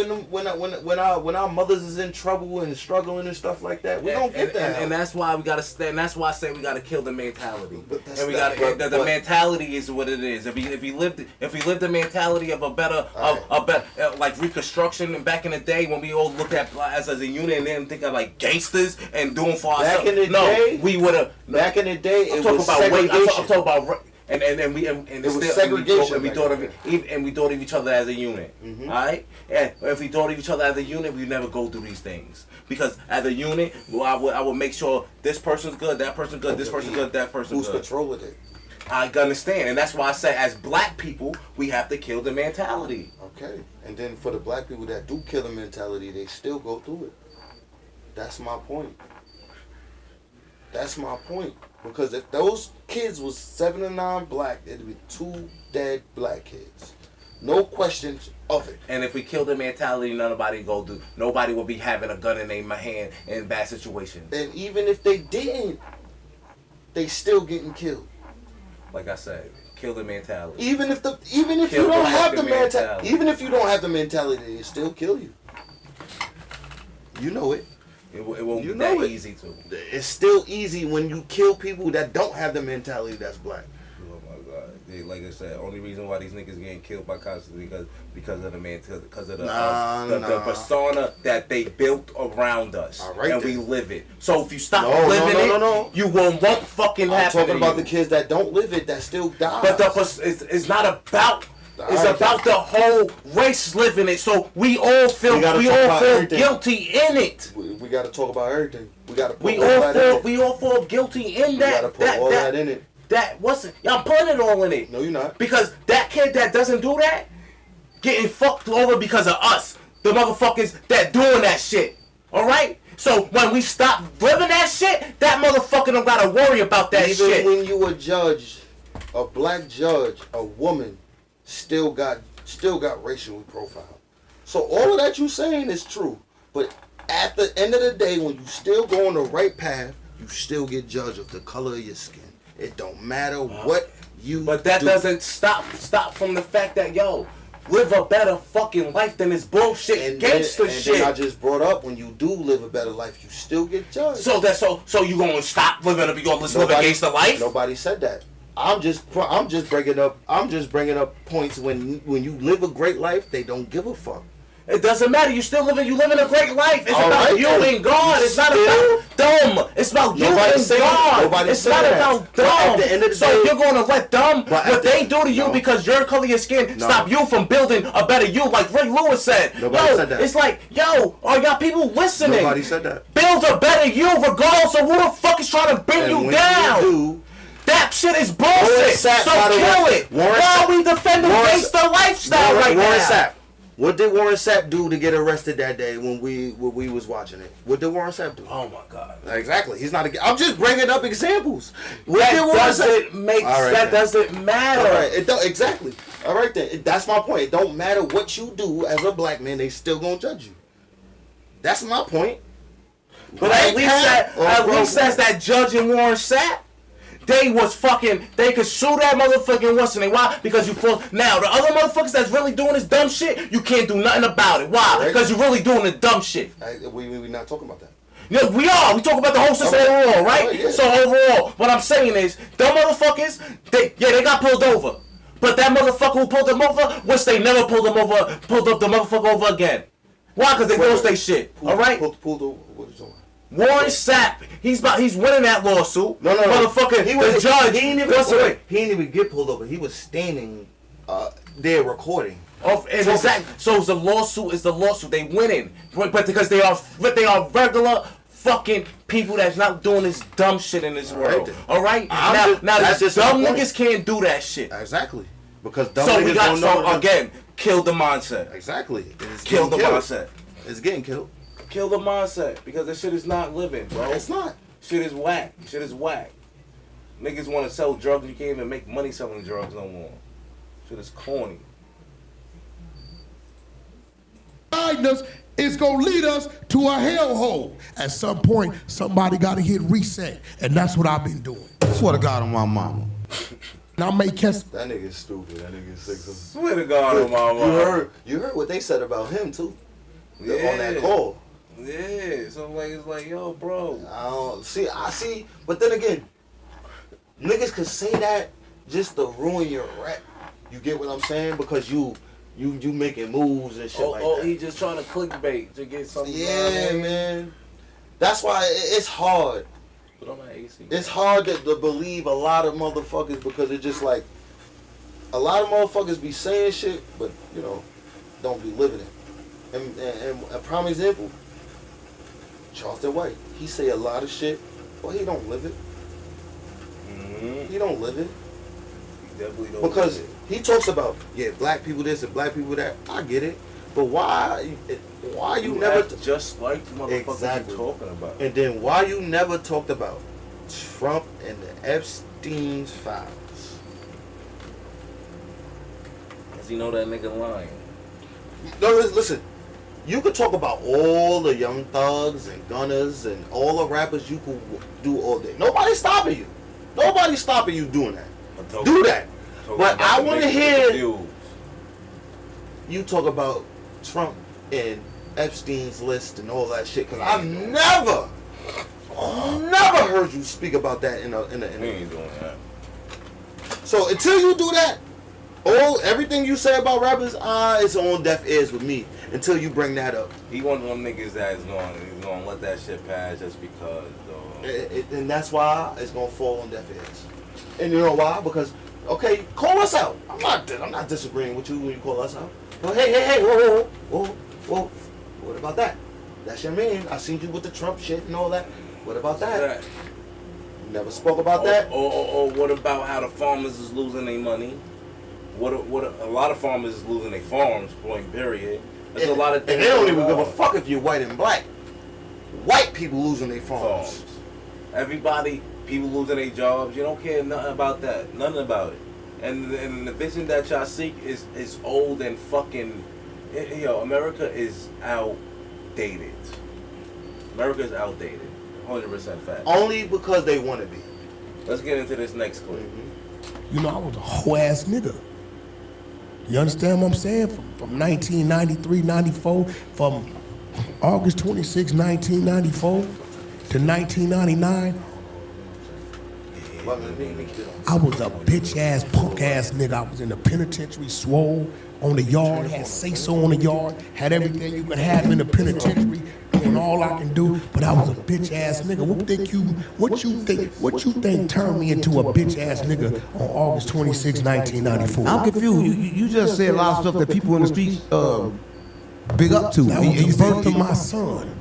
our mothers is in trouble and struggling and stuff like that. We don't get that help. And that's why we gotta stand. And that's why I say we gotta kill the mentality. And we gotta. The mentality is what it is. If we lived the mentality of a better like Reconstruction and back in the day when we all looked at as a unit and then think of like gangsters and doing for ourselves. Back in the day, we would have. Back in the day, it was segregation. I'm talking about. And it was segregation. And we thought of each other as a unit. Mm-hmm. All right. And if we thought of each other as a unit, we'd never go through these things. Because as a unit, I would make sure this person's good, that person's good, this person's good, that person's good. Who's controlling it? I understand, and that's why I say, as black people, we have to kill the mentality. Okay. And then for the black people that do kill the mentality, they still go through it. That's my point. Because if those kids was 7 and 9 black, it'd be 2 dead black kids. No questions of it. And if we kill the mentality, nobody will be having a gun in their hand in bad situations. And even if they didn't, they still getting killed. Like I said, kill the mentality. Even if you don't have the mentality, they still kill you. You know it. It won't be that easy to. It's still easy when you kill people that don't have the mentality that's black. Oh my God. like I said, only reason why these niggas getting killed by cops is because of the man, because of the the persona that they built around us, and we live it. So if you stop living it, you won't fucking happen. I'm talking about the kids that don't live it, that still die. But it's not about. It's about the whole race living it. So we all feel guilty in it. We got to talk about everything. We all feel guilty in that. We got to put all that in it. That wasn't. I'm putting it all in it. No, you're not. Because that kid that doesn't do that, getting fucked over because of us, the motherfuckers that doing that shit. All right. So when we stop living that shit, that motherfucker don't gotta worry about that shit. Even when you a judge, a black judge, a woman, still got racially profiled. So all of that you saying is true, but at the end of the day, when you still go on the right path, you still get judged of the color of your skin. It don't matter what you. But that doesn't stop from the fact that live a better fucking life than this bullshit and gangster shit. Then I just brought up, when you do live a better life, you still get judged. So you gonna stop living live a gangster life? Nobody said that. I'm just bringing up points when you live a great life, they don't give a fuck. It doesn't matter. You living a great life. It's about you and God. It's not about dumb. It's about you and God. It's not about dumb. So you're gonna let dumb what they do to you because your color of your skin stop you from building a better you, like Ray Lewis said. Nobody said that. It's like, are y'all people listening? Nobody said that. Build a better you, regardless of who the fuck is trying to bring you down. That shit is bullshit. So kill it. Why are we defending gangster lifestyle right now? What did Warren Sapp do to get arrested that day when we was watching it? What did Warren Sapp do? Oh my God! Exactly. He's not. I'm just bringing up examples. That doesn't matter. All right. Exactly. All right then. That's my point. It don't matter what you do as a black man. They still gonna judge you. That's my point. But at least that's that judge in Warren Sapp. They could sue that motherfucking what's the name? Why? Because now the other motherfuckers that's really doing this dumb shit, you can't do nothing about it. Why? Because you're really doing the dumb shit. We're not talking about that. Yeah, we are. We talk about the whole system overall, right? Yeah. So overall, what I'm saying is, them motherfuckers, they got pulled over. But that motherfucker who pulled them over, they never pulled up the motherfucker over again. Why? Because they lost their shit. All right? Pulled over. What are you talking about? Warren Sapp, he's winning that lawsuit. No. Motherfucker, he was the judge. He didn't even get pulled over. He was standing there recording. So it's the lawsuit. They winning, but because they are regular fucking people that's not doing this dumb shit in this world. All right. Now these dumb niggas can't do that shit. Exactly. Because dumb niggas don't know. Again, kill the mindset. Exactly. Kill the mindset. It's getting killed. Kill the mindset, because that shit is not living, bro. It's not. Shit is whack. Niggas want to sell drugs. You can't even make money selling drugs no more. Shit is corny. It's going to lead us to a hellhole. At some point, somebody got to hit reset. And that's what I've been doing. Swear to God on my mama. Now, may catch. That nigga's stupid. That nigga's sick. Swear to God on my mama. You heard what they said about him, too. On that call. Yeah, so it's like, yo, bro. I see, but then again, niggas could say that just to ruin your rap. You get what I'm saying? Because you making moves and shit like that. Oh, he just trying to clickbait to get something. Yeah, man. That's why it's hard. Put on my AC. It's hard to believe a lot of motherfuckers, because it's just like a lot of motherfuckers be saying shit, but don't be living it. And a prime example, Charleston White. He say a lot of shit, but he don't live it. Mm-hmm. He don't live it. He definitely don't. Because he talks about black people this and black people that. I get it, but why you never just like the motherfuckers you talking about? And then why you never talked about Trump and the Epstein's files? Cause you know that nigga lying. No, listen. You could talk about all the Young Thugs and Gunners and all the rappers you could do all day. Nobody's stopping you. Nobody's stopping you doing that. Do that. But I want to hear you talk about Trump and Epstein's list and all that shit. Because I've never heard you speak about that in a. We ain't doing that. So until you do that, everything you say about rappers, it's on deaf ears with me. Until you bring that up. He one of them niggas that is going to let that shit pass just because, though. And that's why it's gonna fall on deaf ears. And you know why? Because call us out. I'm not disagreeing with you when you call us out. But hey, whoa. What about that? That's your man. I seen you with the Trump shit and all that. What about that? You never spoke about that. Or what about how the farmers is losing their money? What a lot of farmers is losing their farms. Point period. There's a lot of things. And they don't even give a fuck if you're white and black. White people losing their farms. Everybody, people losing their jobs. You don't care nothing about that. Nothing about it. And the vision that y'all seek is old and fucking. America is outdated. America is outdated. 100% fact. Only because they want to be. Let's get into this next clip. You know, I was a whole ass nigga. You understand what I'm saying? From 1993, 94, from August 26, 1994 to 1999, I was a bitch ass, punk ass nigga. I was in the penitentiary, swole, on the yard, had say-so on the yard, had everything you could have in the penitentiary, doing all I can do, but I was a bitch ass nigga. What you think turned me into a bitch ass nigga on August 26, 1994? I'm confused. You just said a lot of stuff that people in the streets big up to. That was the birth of my son.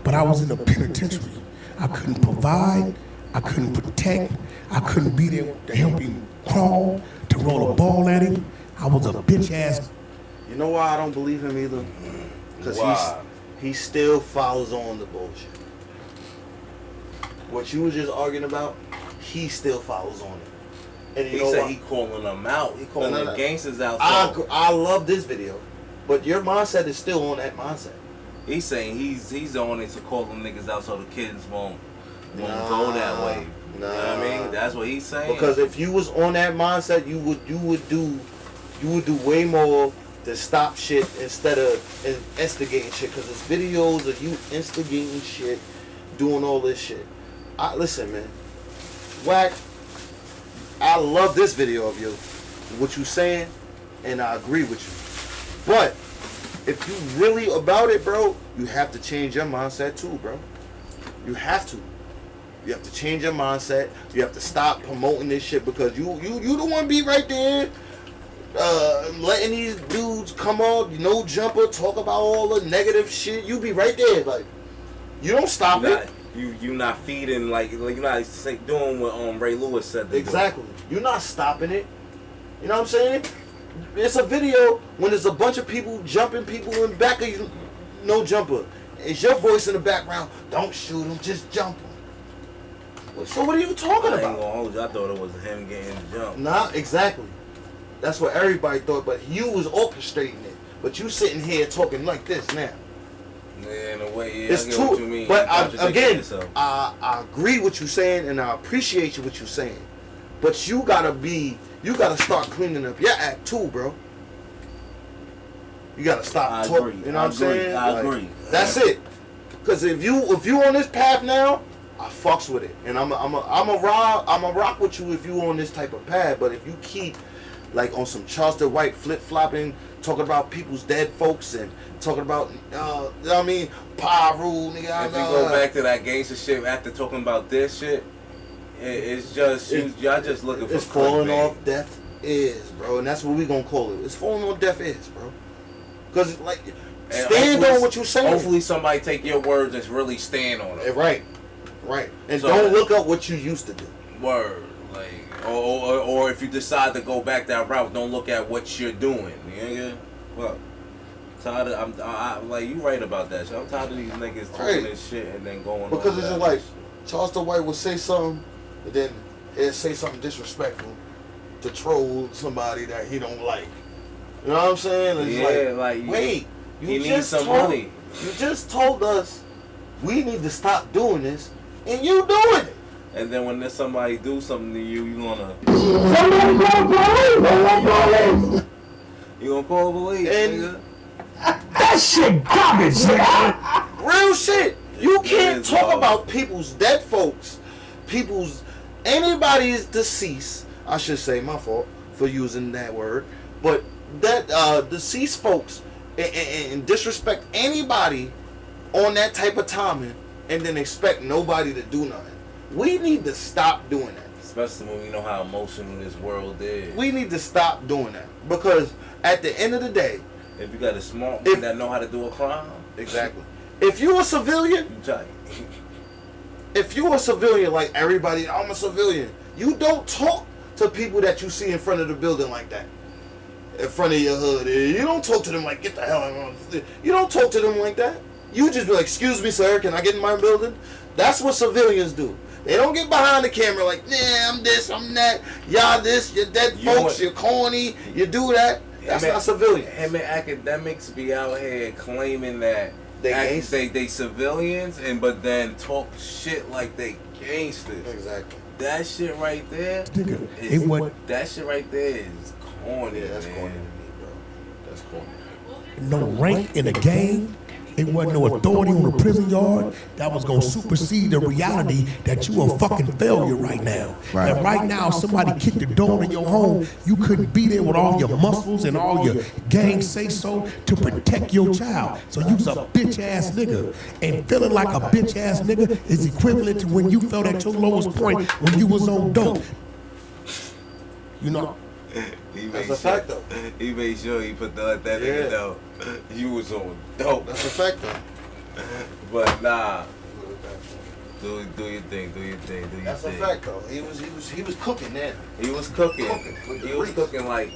But I was in the penitentiary. I couldn't provide, I couldn't protect, I couldn't be there to help him crawl, to roll a ball at him. I was a bitch ass. You know why I don't believe him either? Because he still follows on the bullshit. What you was just arguing about, he still follows on it. And he said he calling them out. He calling the gangsters out. I love this video, but your mindset is still on that mindset. He's saying he's on it to call them niggas out so the kids won't go that way. You know what I mean? That's what he's saying. Because if you was on that mindset, you would do way more to stop shit instead of instigating shit. Because there's videos of you instigating shit, doing all this shit. Listen, man, Wack, I love this video of you, what you saying, and I agree with you. But if you really about it, bro, you have to change your mindset too, bro. You have to. You have to change your mindset. You have to stop promoting this shit because you the one be right there letting these dudes come on, no jumper, talk about all the negative shit. You be right there, like you don't stop it. You not feeding like you're not doing what Ray Lewis said. Exactly. You're not stopping it. You know what I'm saying? It's a video when there's a bunch of people jumping people in back of you, no jumper. It's your voice in the background. Don't shoot him, just jump him. So what are you talking about? I ain't gonna hold you. I thought it was him getting jumped. Nah, exactly. That's what everybody thought, but you was orchestrating it. But you sitting here talking like this now. Yeah, in a way, yeah. It's I get too. What you mean. But I agree what you're saying, and I appreciate what you're saying. But you gotta start cleaning up your act too, bro. You gotta stop talking. You know what I'm saying? I agree. That's it. Because if you on this path now, I fucks with it, and I'm a rock with you if you on this type of path. But if you keep like on some Charleston White flip flopping, talking about people's dead folks and talking about you know what I mean, Pyru, nigga. If you go back to that gangster shit after talking about this shit, it's just y'all just looking for. It's falling off deaf ears, bro, and that's what we gonna call it. It's falling on deaf ears, bro. Because like stand on what you're saying. Hopefully somebody take your words and really stand on it. Right. Right, and so, don't look up what you used to do. Word, like, or if you decide to go back that route, don't look at what you're doing. Yeah, well, tired of. I'm like you right about that shit. I'm tired of these niggas talking this shit and then going. Because it's just like Charleston White will say something, and then he'll say something disrespectful to troll somebody that he don't like. You know what I'm saying? It's like wait, you just need some money. You just told us we need to stop doing this. And you doing it. And then when there's somebody do something to you, you gonna call the police, nigga. That shit garbage, nigga. Real shit. You can't talk about people's dead folks, people's anybody is deceased, I should say, my fault for using that word, but that deceased folks and disrespect anybody on that type of timing and then expect nobody to do nothing. We need to stop doing that. Especially when we know how emotional this world is. We need to stop doing that because at the end of the day, if you got a smart man that know how to do a crime, exactly. If you a civilian, if you a civilian like everybody, I'm a civilian. You don't talk to people that you see in front of the building like that. In front of your hood, you don't talk to them like get the hell out of here. You don't talk to them like that. You just be like, excuse me, sir, can I get in my building? That's what civilians do. They don't get behind the camera like, nah, I'm this, I'm that. Y'all this, you're dead folks, you're corny, you do that. That's not civilians. Him and academics be out here claiming that they civilians, but then talk shit like they gangsters. Exactly. That shit right there, that shit right there is corny. Yeah, that's corny to me, bro. That's corny. No rank in the game. It wasn't no authority on the prison yard that was going to supersede the reality that you a fucking failure right now. Right. And right now, if somebody kicked the door in your home, you couldn't be there with all your muscles and all your gang say-so to protect your child. So you's a bitch-ass nigga. And feeling like a bitch-ass nigga is equivalent to when you felt at your lowest point when you was on dope. You know? That's a fact, though. He made sure he put that nigga know you was on dope. That's a fact, though. But nah, do your thing, do your thing. That's a fact, though. He was cooking then. He was cooking. He was cooking like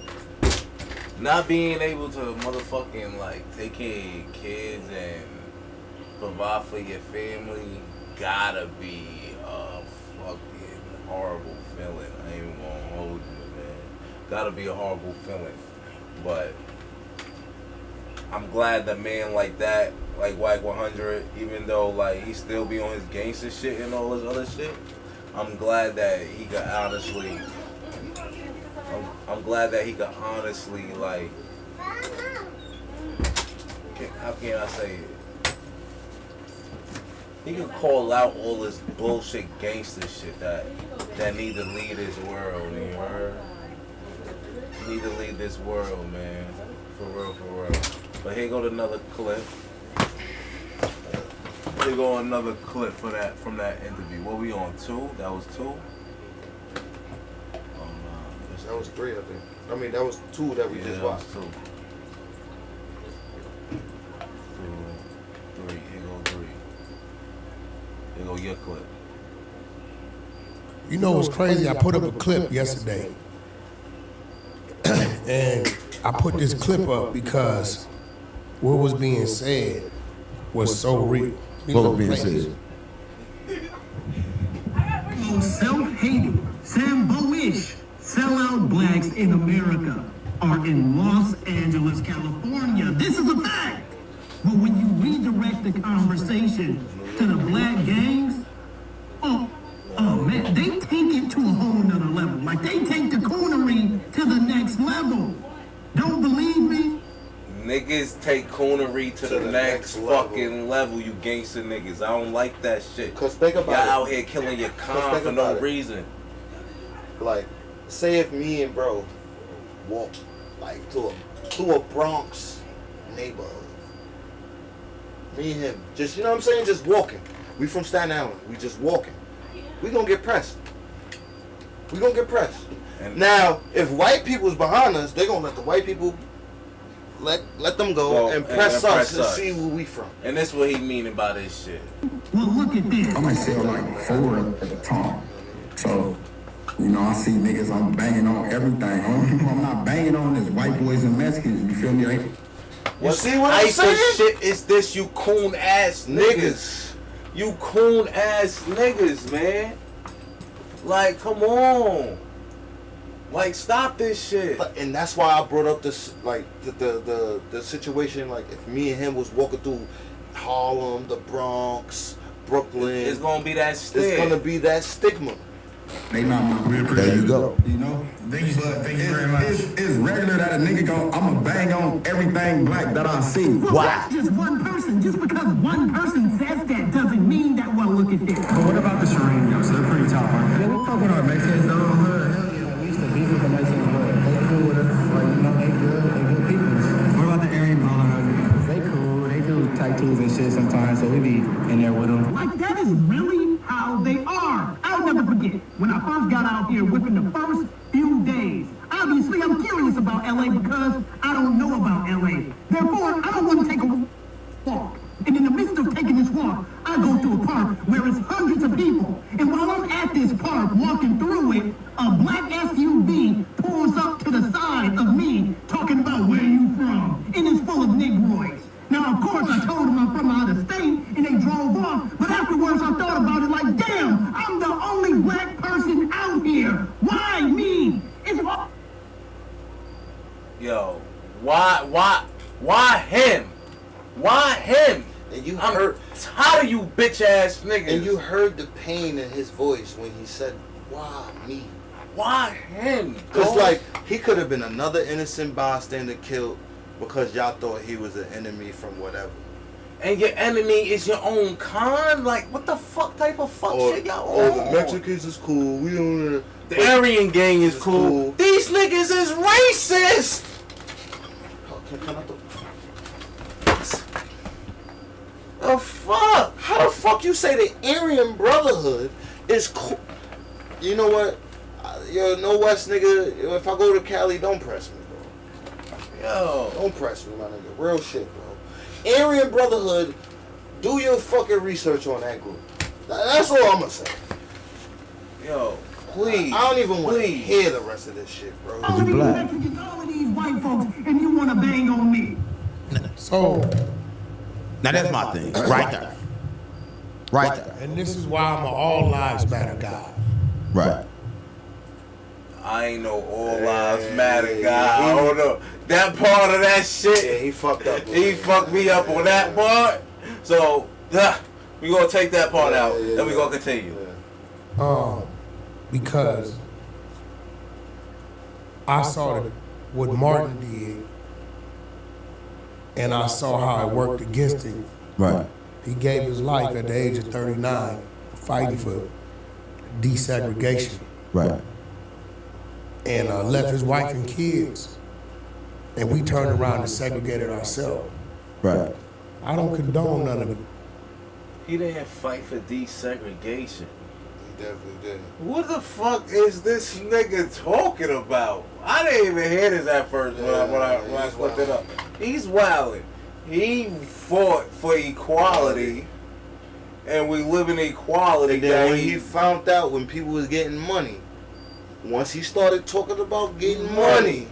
not being able to motherfucking like take care of your kids and provide for your family. Gotta be a fucking horrible feeling. I ain't even gonna hold you. Gotta be a horrible feeling, but I'm glad that man like that, like Wack 100, even though like he still be on his gangster shit and all this other shit, I'm glad that he could honestly, I'm glad that he could honestly like, how can I say it? He can call out all this bullshit gangster shit that need to lead this world, you heard? Need to lead this world, man. For real, for real. But here go another clip. Here go another clip for that from that interview. What we on, 2? That was 2? That was 3, I think. I mean, that was 2 that we just watched. 2. 3. Here go 3. Here go your clip. You know what's crazy? I put up a clip yesterday. And I put this clip up because what was being said was so real. What was being said? Self-hating, Sambo-ish, sellout blacks in America are in Los Angeles, California. This is a fact. But when you redirect the conversation to the black gangs, oh man, they take it to a whole nother level. Like they take the coonery to the next level. Don't believe me? Niggas take coonery to the next fucking level, you gangster niggas. I don't like that shit. Cause think about y'all it. out here killing your con for no reason. Like, say if me and bro walk like to a Bronx neighborhood. Me and him, just you know what I'm saying, just walking. We from Staten Island. We just walking. We gonna get pressed. We gonna get pressed. And now, if white people's behind us, they gonna let the white people let them go and press us and see where we from. And that's what he meaning by this shit. Well, look at this. I might sell like 4 at the time. So, you know, I see niggas I'm banging on everything. Only people I'm not banging on is white boys and Mexicans. You feel me? Like, you see what I'm saying? Shit is this, you coon ass niggas. You coon ass niggas, man. Like, come on. Like, stop this shit. And that's why I brought up this, like, the situation, like, if me and him was walking through Harlem, the Bronx, Brooklyn. It's gonna be that stigma. It's gonna be that stigma. They not my real. There you go. You know? Thank you very much. It's regular that a nigga go, I'ma bang on everything black that I see. Wow. Just one person. Just because one person says that doesn't mean that, well, look at this. But what about the Serenios? They're pretty top, aren't they? We're talking about shit sometimes, so we be in there with them. Like, that is really how they are. I'll never forget when I first got out here within the first few days. Obviously, I'm curious about LA because I don't know about LA. Therefore, I don't want to take a walk. And in the midst of taking this walk, I go through a park where it's hundreds of people. And while I'm at this park walking through it, a black SUV pulls up to the side of me talking about where you from. And it's full of Negroids. Now, of course, I told them I'm from out of state, and they drove off. But afterwards, I thought about it like, damn, I'm the only black person out here. Why me? It's all... Yo, why him? Why him? And you I'm tired of you bitch ass niggas. And you heard the pain in his voice when he said, "Why me? Why him?" Because like he could have been another innocent bystander killed because y'all thought he was an enemy from whatever. And your enemy is your own kind? Like, what the fuck type of fuck shit y'all on? The Mexicans is cool. We don't. The Aryan gang is cool. These niggas is racist. The fuck? How the fuck you say the Aryan Brotherhood is cool? You know what? Yo, no West nigga. If I go to Cali, don't press me, bro. Yo, don't press me, my nigga. Real shit, bro. Aryan Brotherhood. Do your fucking research on that group. That's all I'm gonna say. Yo, please. I don't even want to hear the rest of this shit, bro. All of these Mexicans, all of these white folks, and you want to bang on me. So, now that's my thing, right there. Right there. And this is why I'm an all lives matter guy. Right. I ain't no all lives matter guy. I don't know. That part of that shit. Yeah, he fucked up. He fucked me up on that part. So, we gonna take that part out, and we gonna continue. Because I saw what Martin did, and I saw how it worked against him. Right. He gave his life at the age of 39 fighting for desegregation. Right. And left his wife and kids. And we turned around and segregated ourselves. Right. I don't condone none of it. He didn't fight for desegregation. He definitely did. What the fuck is this nigga talking about? I didn't even hear this at first when I looked it up. He's wilding. He fought for equality, and we live in equality. And then when he found out when people was getting money, once he started talking about getting money,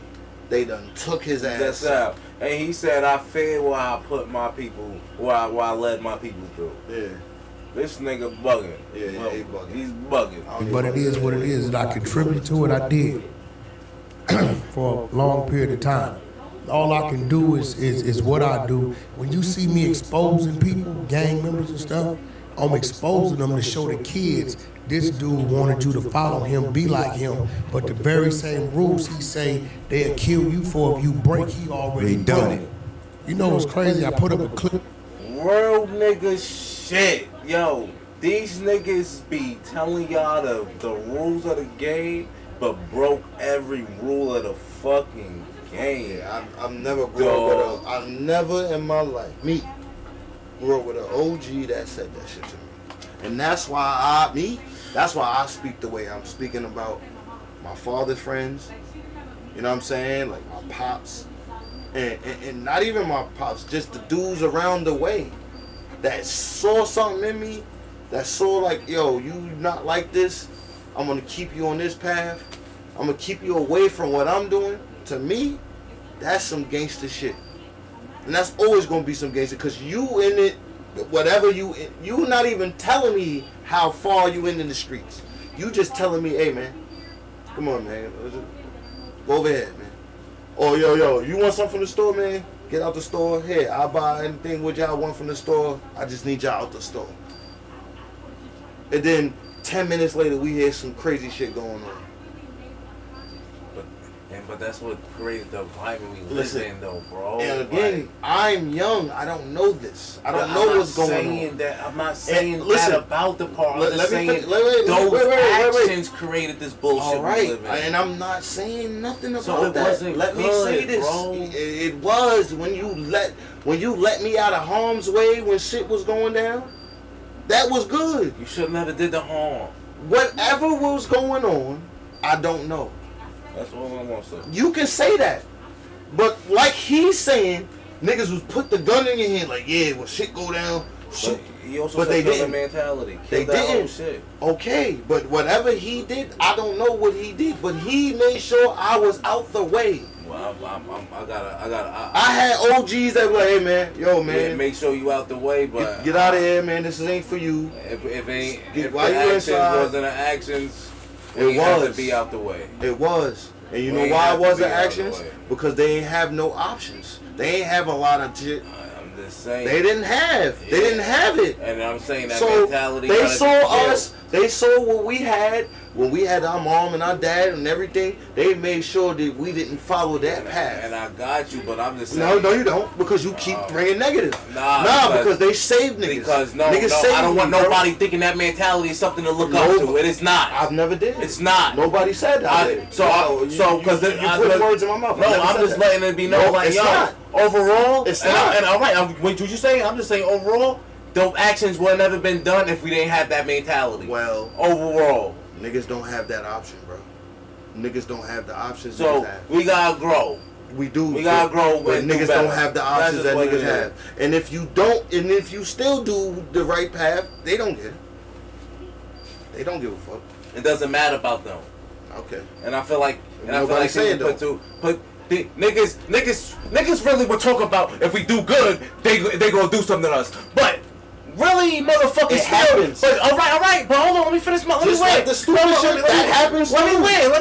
they done took his ass. That's out. And he said, I fear where I put my people, where I led my people through. Yeah. This nigga bugging. Yeah, he bugging. He's bugging. But it is what it is. And I contributed to it. I did. For a long period of time. All I can do is what I do. When you see me exposing people, gang members and stuff, I'm exposing them to show the kids this dude wanted you to follow him, be like him, but the very same rules he say they'll kill you for if you break, he already done it. You know what's crazy? I put up a clip. Real nigga shit. Yo, these niggas be telling y'all the rules of the game, but broke every rule of the fucking game. Yeah, I've never grew up with I've never in my life, grew up with an OG that said that shit to me. And that's why that's why I speak the way I'm speaking about my father's friends. You know what I'm saying? Like my pops. And not even my pops, just the dudes around the way that saw something in me, that saw like, yo, you not like this, I'm gonna keep you on this path, I'm gonna keep you away from what I'm doing. To me, that's some gangster shit. And that's always gonna be some gangster, because you in it, whatever you not even telling me how far you in the streets. You just telling me, hey man, come on man, go over here, man. Oh yo, you want something from the store, man? Get out the store. Here, I'll buy anything what y'all want from the store. I just need y'all out the store. And then 10 minutes later, we hear some crazy shit going on. And but that's what created the climate we live in, though, bro. And again, I'm young. I don't know this. I don't I'm know not what's going saying on. That, I'm not saying listen, that about the part. I'm just saying wait, those actions created this bullshit all right, we live in. and I'm not saying nothing about So it that. wasn't Let me good, say this. bro. It was when you let me out of harm's way when shit was going down. That was good. You should have never did the harm. Whatever was going on, I don't know. That's all I want to say. You can say that, but like he's saying, niggas was put the gun in your hand. Like, yeah, when shit go down, shoot. But he also But said they kill didn't. the mentality. They Kill that whole didn't. shit. Okay, but whatever he did, I don't know what he did, but he made sure I was out the way. Well, I had OGs that were like, hey man, yo man, Yeah, make sure you out the way, but get out of here, man. This ain't for you. If the while you actions inside, wasn't an actions, it we have to was. be out the way. It was. And you We know ain't why have it to wasn't be out the actions? way. Because they ain't have no options. They ain't have a lot of shit. I'm just saying. They didn't have. Yeah. They didn't have it. And I'm saying that So mentality. they gotta be saw killed. us. They saw what we had when we had our mom and our dad and everything. They made sure that we didn't follow that path. And I got you, but I'm just saying. No, you don't, because you keep bringing negative. Nah, because they saved niggas. Because niggas saved I don't want me, bro. nobody thinking that mentality is something to look up to. It is not. I've never did. It's not. Nobody said that. Because you put words in my mouth. No, I never I'm said just that. letting it be known. No, like, it's yo, not. overall, It's and not. And all right, what you saying? I'm just saying overall, the actions would have never been done if we didn't have that mentality. Well, overall, niggas don't have that option, bro. Niggas don't have the options. so niggas have. we gotta grow. We do. We gotta grow, but and do niggas better. don't have the That's options just that what niggas it have. And if you don't, and if you still do the right path, they don't care. They don't give a fuck. It doesn't matter about them. Okay. And I feel like, Nobody saying people put the niggas really would talk about if we do good, they gonna do something to us. But really, motherfuckers, It happens. But all right. But hold on, let me finish my. Let me Just land. like the stupid shit that happens Let me too. land.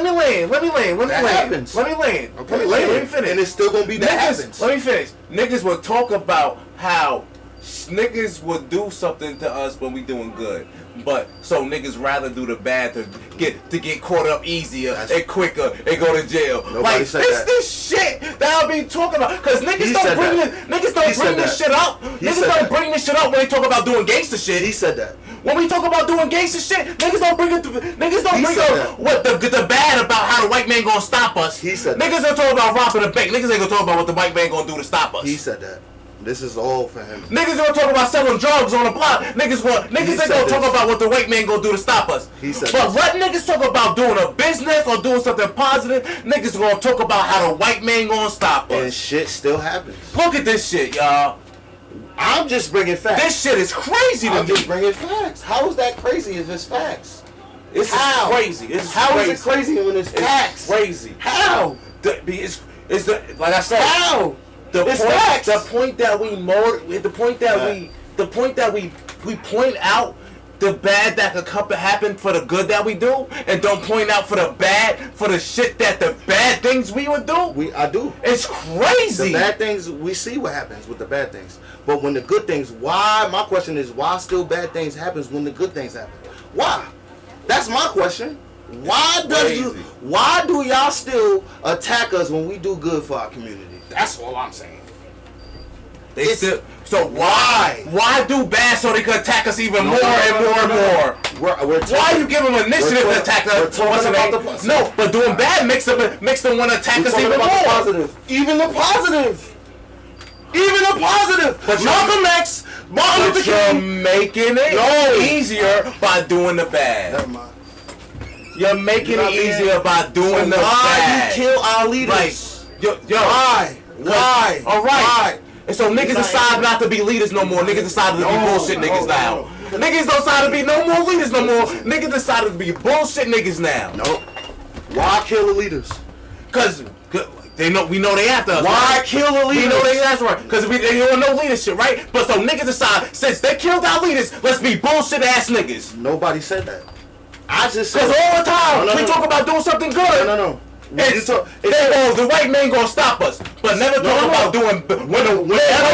Let me land. That happens. Let me land. Okay, Let me finish. And it's still gonna be that happens. Let me finish. Niggas would talk about how niggas would do something to us when we doing good. But so niggas rather do the bad to get caught up easier and quicker and go to jail. Nobody Like said it's that. this shit that I'll be talking about. Cause niggas He don't said bring that. this shit up. He Niggas said don't that. bring this shit up when they talk about doing gangster shit. He said that. When we talk about doing gangster shit, niggas don't bring it. Niggas don't He bring said up that. what the bad about how the white man gonna stop us. He said niggas don't talk about robbing the bank. Niggas ain't gonna talk about what the white man gonna do to stop us. He said that. This is all for him. Niggas gonna talk about selling drugs on the block. Niggas ain't said gonna this. talk about what the white man gonna do to stop us. He said But this. let niggas talk about doing a business or doing something positive. Niggas gonna talk about how the white man gonna stop And us. shit still happens. Look at this shit, y'all. I'm just bringing facts. This shit is crazy to I'm me. just bringing facts. How is that crazy if it's facts? It's How? crazy. It's How crazy. is it crazy when it's facts? Crazy. How? It's like I said. How? The point that we point out the bad that could happen for the good that we do, and don't point out for the bad, for the shit that the bad things we would do. I do. It's crazy. The bad things, we see what happens with the bad things. But when the good things, why? My question is, why still bad things happens when the good things happen? Why? That's my question. Why do y'all still attack us when we do good for our community? That's all I'm saying. So why do bad so they could attack us even more and more and more? Why you give them initiative to attack us? No, but doing bad makes them want to attack us even more. Even the positive. But Malcolm X, Martin Luther you're King, making it easier by doing the bad. Never mind. You're making it easier by doing the bad. Why you kill our leaders? Why? All right. And so niggas decide not to be leaders no more. Niggas decided to be bullshit niggas now. Niggas don't decide to be no more leaders no more. Niggas decided to be bullshit niggas now. Nope. Why kill the leaders? Cause we know they after us. Why right? kill the leaders? We know they after us. Cause they don't know leadership, right? But so niggas decide, since they killed our leaders, let's be bullshit ass niggas. Nobody said that. I just said. Cause all the time No. we talk about doing something good. No. The white man gonna stop us, but never talk about doing. Whenever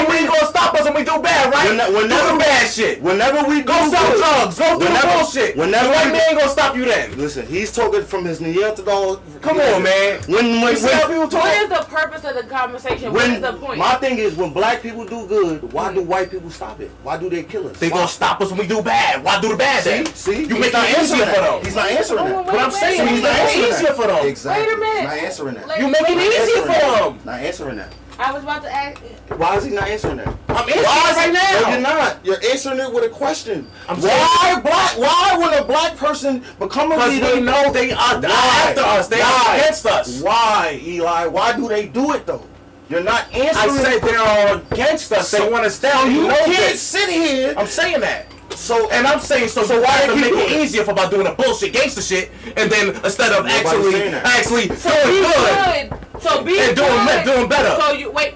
we gonna stop us when we do bad, right? Do the bad shit. Whenever we go sell drugs, go do the bullshit. The white man ain't gonna stop you then. Listen, he's talking from his Neanderthal. Come on, man. When What is the purpose of the conversation? What is the point? My thing is, when black people do good, why do white people stop it? Why do they kill us? They gonna stop us when we do bad. Why do the bad then? See? You make it easier for them. He's not answering that. But I'm saying he's not easier for them. Exactly. Wait a minute. He's not answering that. You make it easier for them. Not answering that. I was about to ask. Why is he not answering that? I'm answering it right now. No, you're not. You're answering it with a question. Why when a black person become a leader? Because we know they are after us. They are against us. Why, Eli? Why do they do it though? You're not answering. I said they are against us. They want us down. You know can't this. sit here. I'm saying that. So and I'm saying so why to make it easier for about doing the bullshit gangster shit, and then instead of actually doing good. So be and doing better. So you wait.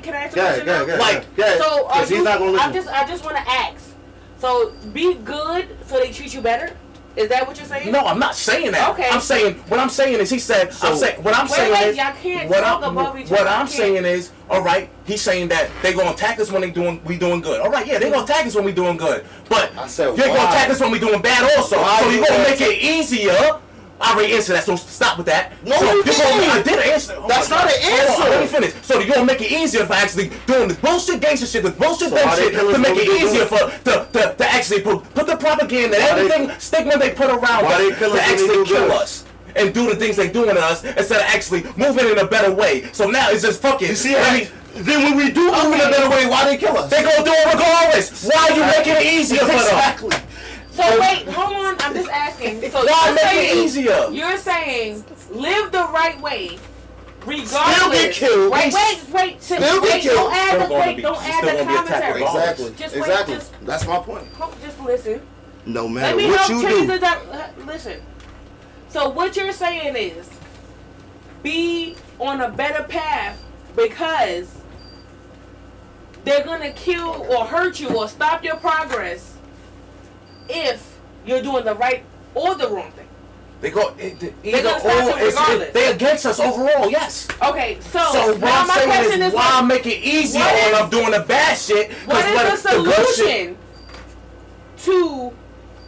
Can I answer a question now? Like, so he's not gonna listen. I just want to ask. So be good so they treat you better. Is that what you're saying? No, I'm not saying that. Okay. I'm saying what I'm saying is he said. So, y'all can't talk above each other. What I'm saying is, all right. He's saying that they gonna attack us when we doing good. All right, yeah, they gonna attack us when we doing good. But they're gonna attack us when we doing bad also. So you gonna make it easier. I already answered that, so stop with that. No, so you didn't. I did answer. That's not an answer. Let me finish. So you're gonna make it easier for actually doing this bullshit gangster shit, this bullshit dumb shit, to make it easier for to actually put the propaganda and everything stigma they put around us to actually kill us and do the things they doing to us instead of actually moving in a better way. So now it's just fucking. You see how then when we do move in a better way, why they kill us? They gonna do it regardless. Why are you making it easier for them? Exactly. So wait, hold on. I'm just asking. So why make it easier? You're saying live the right way, regardless. Still get killed. Wait. Still get killed. Don't add the commentary. Exactly. Just exactly. Wait, that's my point. Just listen. No Let matter me what help you change do. Listen. So what you're saying is, be on a better path because they're gonna kill or hurt you or stop your progress if you're doing the right or the wrong thing. They go They're gonna stop you regardless. They against us overall, yes. Okay, so what now I'm my saying question is why make it easier when I'm doing the bad shit? What is the solution to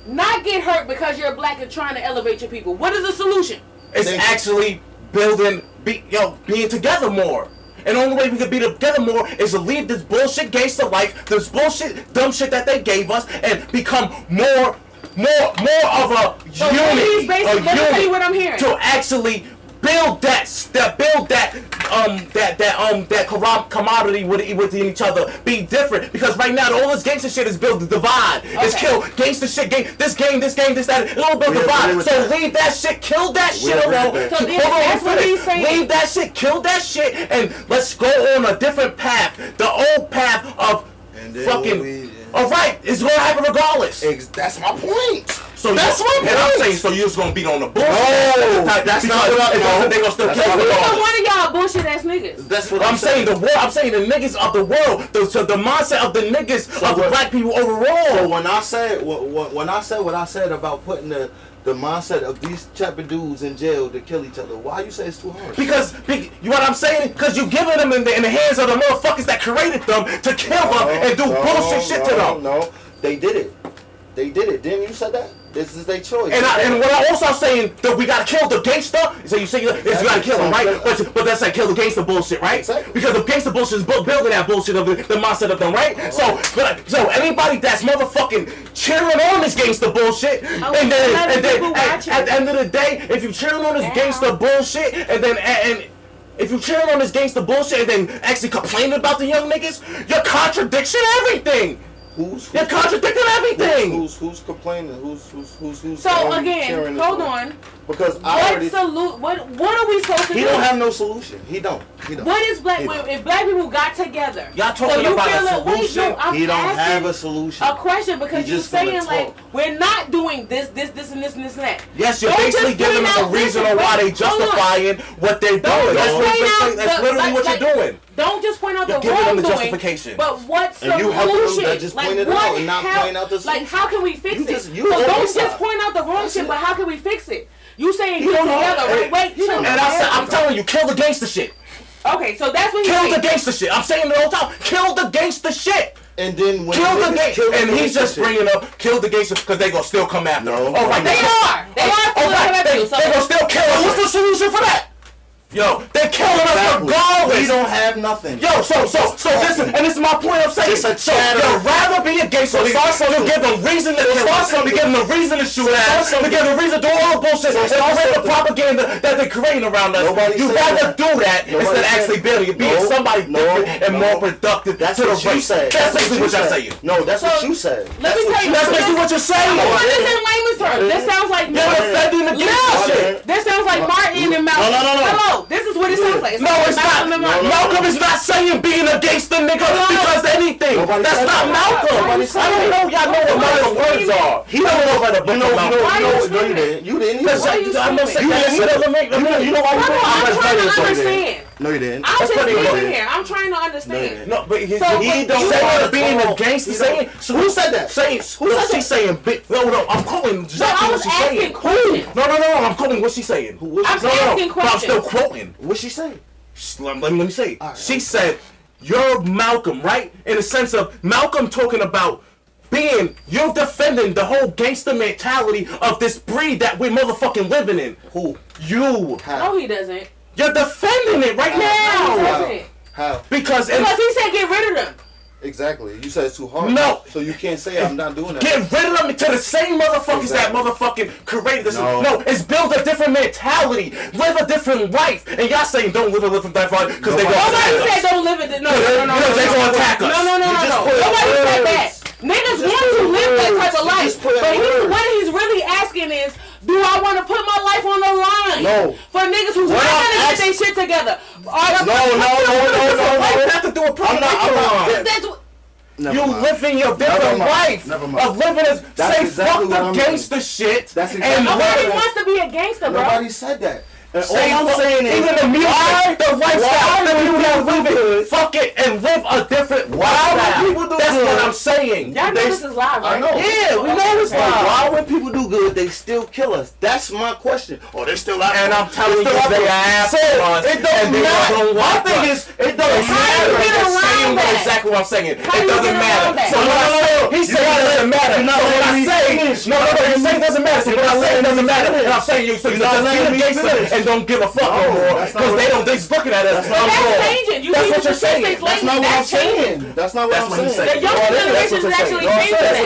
not get hurt because you're black and trying to elevate your people? What is the solution? It's actually being together more. And the only way we can be together more is to leave this bullshit gangster life, this bullshit dumb shit that they gave us, and become more of a unity. Let me tell you what I'm hearing. To actually build that commodity within each other, be different. Because right now all this gangster shit is built to divide. It's kill gangster shit, this game, this, that. It all built divide. So leave that shit, kill that shit alone. Leave that shit, kill that shit, and let's go on a different path. The old path of fucking. Alright, it's gonna happen regardless. That's my point. So that's my point. And I'm saying, so you're just gonna beat on the bullshit. No, that's not what I'm They gonna still kill So us. one of y'all bullshit ass niggas. That's what I'm saying. The world. I'm saying the niggas of the world. The mindset of the niggas of the black people overall. So when I said what I said about putting the mindset of these type of dudes in jail to kill each other, why you say it's too hard? Because you know what I'm saying? Because you giving them in the hands of the motherfuckers that created them to kill them and do bullshit shit to them. No, they did it. Didn't you say that? This is their choice. And what I also saying that we gotta kill the gangster. So you say you gotta kill him, right? But that's like kill the gangster bullshit, right? Exactly. Because the gangster bullshit is building that bullshit of the mindset of them, right? So anybody that's motherfucking cheering on this gangster bullshit, and then at the end of the day, if you cheering on this gangster bullshit, and if you cheering on this gangster bullshit and then actually complaining about the young niggas, you're contradicting everything. You're contradicting everything. Who's complaining? Who's So again, hold on. Because what are we supposed to do? He don't have no solution. He don't. What is if black people got together? Y'all talking about a solution? He don't have a solution. A question because you're saying like we're not doing this, and that. Yes, you're basically giving them a reason on why they justifying what they're doing. That's literally what you're doing. Don't just point out the giving them the wrongdoing, justification. But what solution? And you help them that just point it out and not point out the solution. Like how can we fix it? So don't just point out the wrong shit, but how can we fix it? You saying get together, right? Wait, and I'm telling you, kill the gangster shit. Okay, so that's what kill the gangster shit. I'm saying it all the time. Kill the gangster shit. And then when kill the gangster, and he's just bringing up kill the gangster because they gonna still come after. No, all right, they are. They gonna still kill us. What's the solution for that? Yo, they killing us regardless. We don't have nothing. Yo, so this is, and this is my point I'm saying. So you'd rather be a gangster. You give them reason to kill us. You give them a reason to shoot us. You give them a reason to do all the bullshit. And create the propaganda that they're creating around us. You'd rather do that instead of actually being somebody different and more productive to the race. That's basically what I'm saying. No, that's what you said. Let me tell you. That's basically what you're saying. Put this in layman's terms. This sounds like you're defending the gangster shit. This sounds like Martin and Malcolm. No. This is what it sounds like. No, it's not. Malcolm is not saying being a gangster nigga because anything. That's not Malcolm. I don't know. Y'all know what Malcolm's words are. He don't know about the book of Malcolm. You didn't. I'm not saying that shit doesn't make. You know why we don't. I'm trying to understand. No, you didn't. I'm just sitting here. I'm trying to understand. No, but he don't say being a gangster. Saying who said that? Saying who said she's saying? No. I'm quoting exactly what she's saying. Who? No. I'm quoting what she's saying. I'm asking questions. But I'm still quoting. What she say? Let me say. She said, "You're Malcolm, right?" In the sense of Malcolm talking about you're defending the whole gangster mentality of this breed that we're motherfucking living in. Who? You. No, he doesn't. You're defending it right now. No, he doesn't. How? Because he said get rid of them. Exactly. You said it's too hard. No. So you can't say I'm not doing that. Get rid of them to the same motherfuckers that motherfucking created this. No, it's build a different mentality. Live a different life. And y'all saying don't live a different life because they gonna attack us. Nobody said don't live it. No. Because they gonna attack us. No. Nobody said that. Niggas want to live that type of life. But what he's really asking is, do I want to put my life on the line? No. For niggas who's not gonna get their shit together. No. Have to do a proper you living your different life of living as say fuck the gangster shit. Nobody wants to be a gangster, bro. Nobody said that. And all I'm saying is, even the music, the lifestyle that people that live it, fuck it, and live a different lifestyle. That's what I'm saying. Y'all know this is live, right? I know. Yeah, we know it's live. Why when people do good, they still kill us? That's my question. Oh, they still out. And I'm telling you, they ask us. It don't matter. My thing is, it doesn't matter. Exactly what I'm saying. It doesn't matter. So what I say, he said it doesn't matter. So what I say, you say it doesn't matter. So what I say, it doesn't matter. And I'm saying you, so you just be a gangster and don't give a fuck no more because they don't. They just looking at us. That's changing. That's what you're saying. That's not what I'm saying. That's not what I'm saying. The younger generation is actually changing that.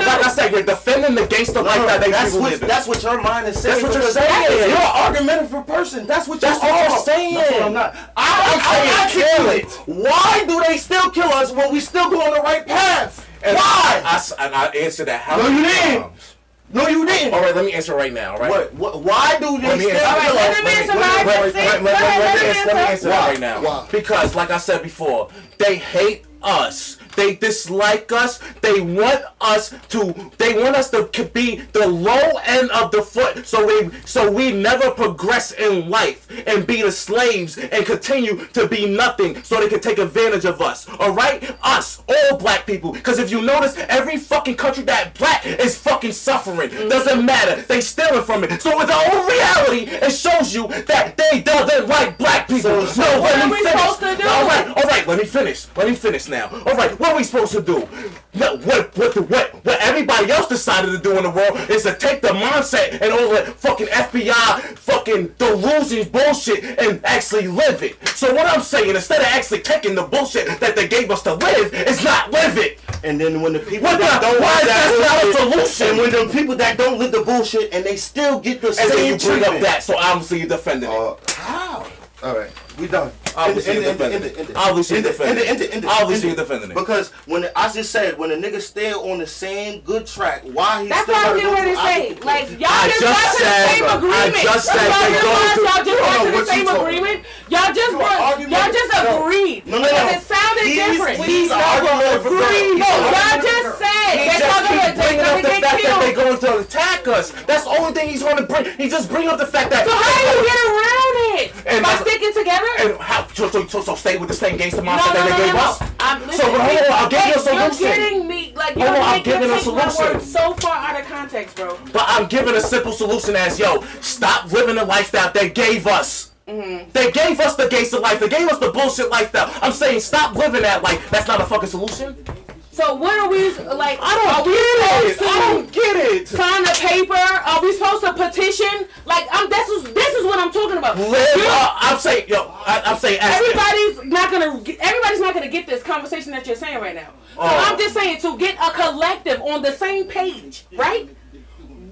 Like I said, you're defending the gangster life that they people live in. That's what your mind is saying. That's what you're saying. You're an argumentative person. That's what you're saying. That's what I'm not. I'm kill it. Why do they still kill us when we still go on the right path? Why? I answered that. No, you didn't. No, you didn't. All right, let me answer right now. All right. Why do they still kill us? Let me answer that right now. Why? Because, like I said before, they hate us. They dislike us. They want us to be the low end of the foot, so we never progress in life and be the slaves and continue to be nothing, so they can take advantage of us. All right, us, all black people. Because if you notice, every fucking country that black is fucking suffering. Doesn't matter. They stealing from it. So with the whole reality, it shows you that they doesn't like black people. So what are we supposed to do? All right. Let me finish now. All right. What are we supposed to do? No, what everybody else decided to do in the world is to take the mindset and all the fucking FBI fucking delusions bullshit and actually live it. So what I'm saying, instead of actually taking the bullshit that they gave us to live, is not live it. And then when the people don't live that bullshit, and when the people that don't live the bullshit and they still get the same treatment. And then you bring up that, so obviously you're defending it. How? All right, we done. Obviously you're defending it. Because when I just said, when a nigga stay on the same good track, why he that's still what I'm getting ready to say. Like y'all just got to the same agreement. I just said they go y'all just got to the same agreement. Y'all just agreed. No. Because it sounded different. Y'all just said bringing up the fact that they going to attack us. That's the only thing he's going to bring. He just bring up the fact that. So how do you get around it? By sticking together? And how? So stay with the same gangster mindset that they gave us. So hold on, I'll give you a solution. You're getting me like I'm giving a solution. Words so far out of context, bro. But I'm giving a simple solution as, stop living the lifestyle they gave us. Mm-hmm. They gave us the gangster life. They gave us the bullshit lifestyle. I'm saying stop living that life. That's not a fucking solution. So what are we like? I don't get it. Sign a paper? Are we supposed to petition? Like, this is what I'm talking about. I'm saying, everybody's not gonna get this conversation that you're saying right now. So I'm just saying to get a collective on the same page, right?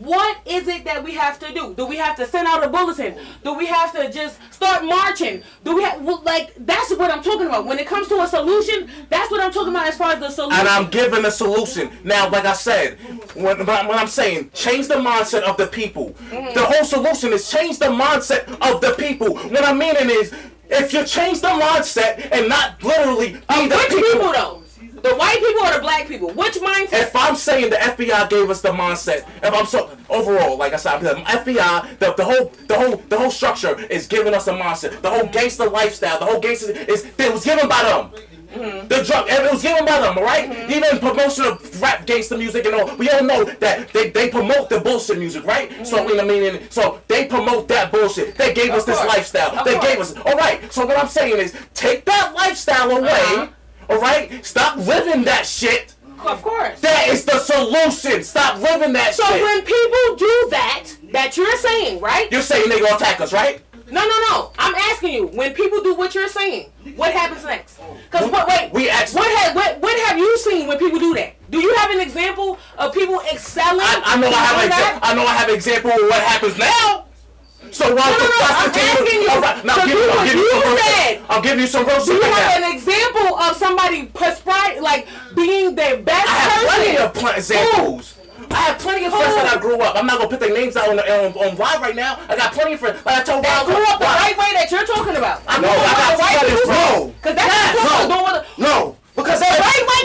What is it that we have to do? Do we have to send out a bulletin? Do we have to just start marching? Do we have that's what I'm talking about. When it comes to a solution, that's what I'm talking about as far as the solution. And I'm giving a solution. Now, like I said, when I'm saying change the mindset of the people, the whole solution is change the mindset of the people. What I'm meaning is, if you change the mindset and not literally be the people though. The white people or the black people? Which mindset? If I'm saying the FBI gave us the mindset, overall, like I said, the FBI, the whole structure is giving us a mindset. The whole gangster lifestyle, the whole gangster it was given by them. Mm-hmm. The drug, it was given by them, all right? Mm-hmm. Even promotion of rap gangster music and all, we all know that they promote the bullshit music, right? Mm-hmm. So so they promote that bullshit. They gave us this lifestyle. They gave us, all right. So what I'm saying is, take that lifestyle away. All right? Stop living that shit. Of course. That is the solution. Stop living that shit. So when people do that you're saying, right? You're saying they gonna attack us, right? No. I'm asking you, when people do what you're saying, what happens next? Because what have you seen when people do that? Do you have an example of people excelling? I know I have an example of what happens now. So while I'm asking you. Right, now I'll give you some real shit. Do you have an example of somebody being their best person? I have plenty of examples. I have plenty of friends that I grew up. I'm not gonna put their names out on live right now. I got plenty of friends. Like I told that grew up the right way that you're talking about. I know. I got friends. No. Because that's what no. Because the right way.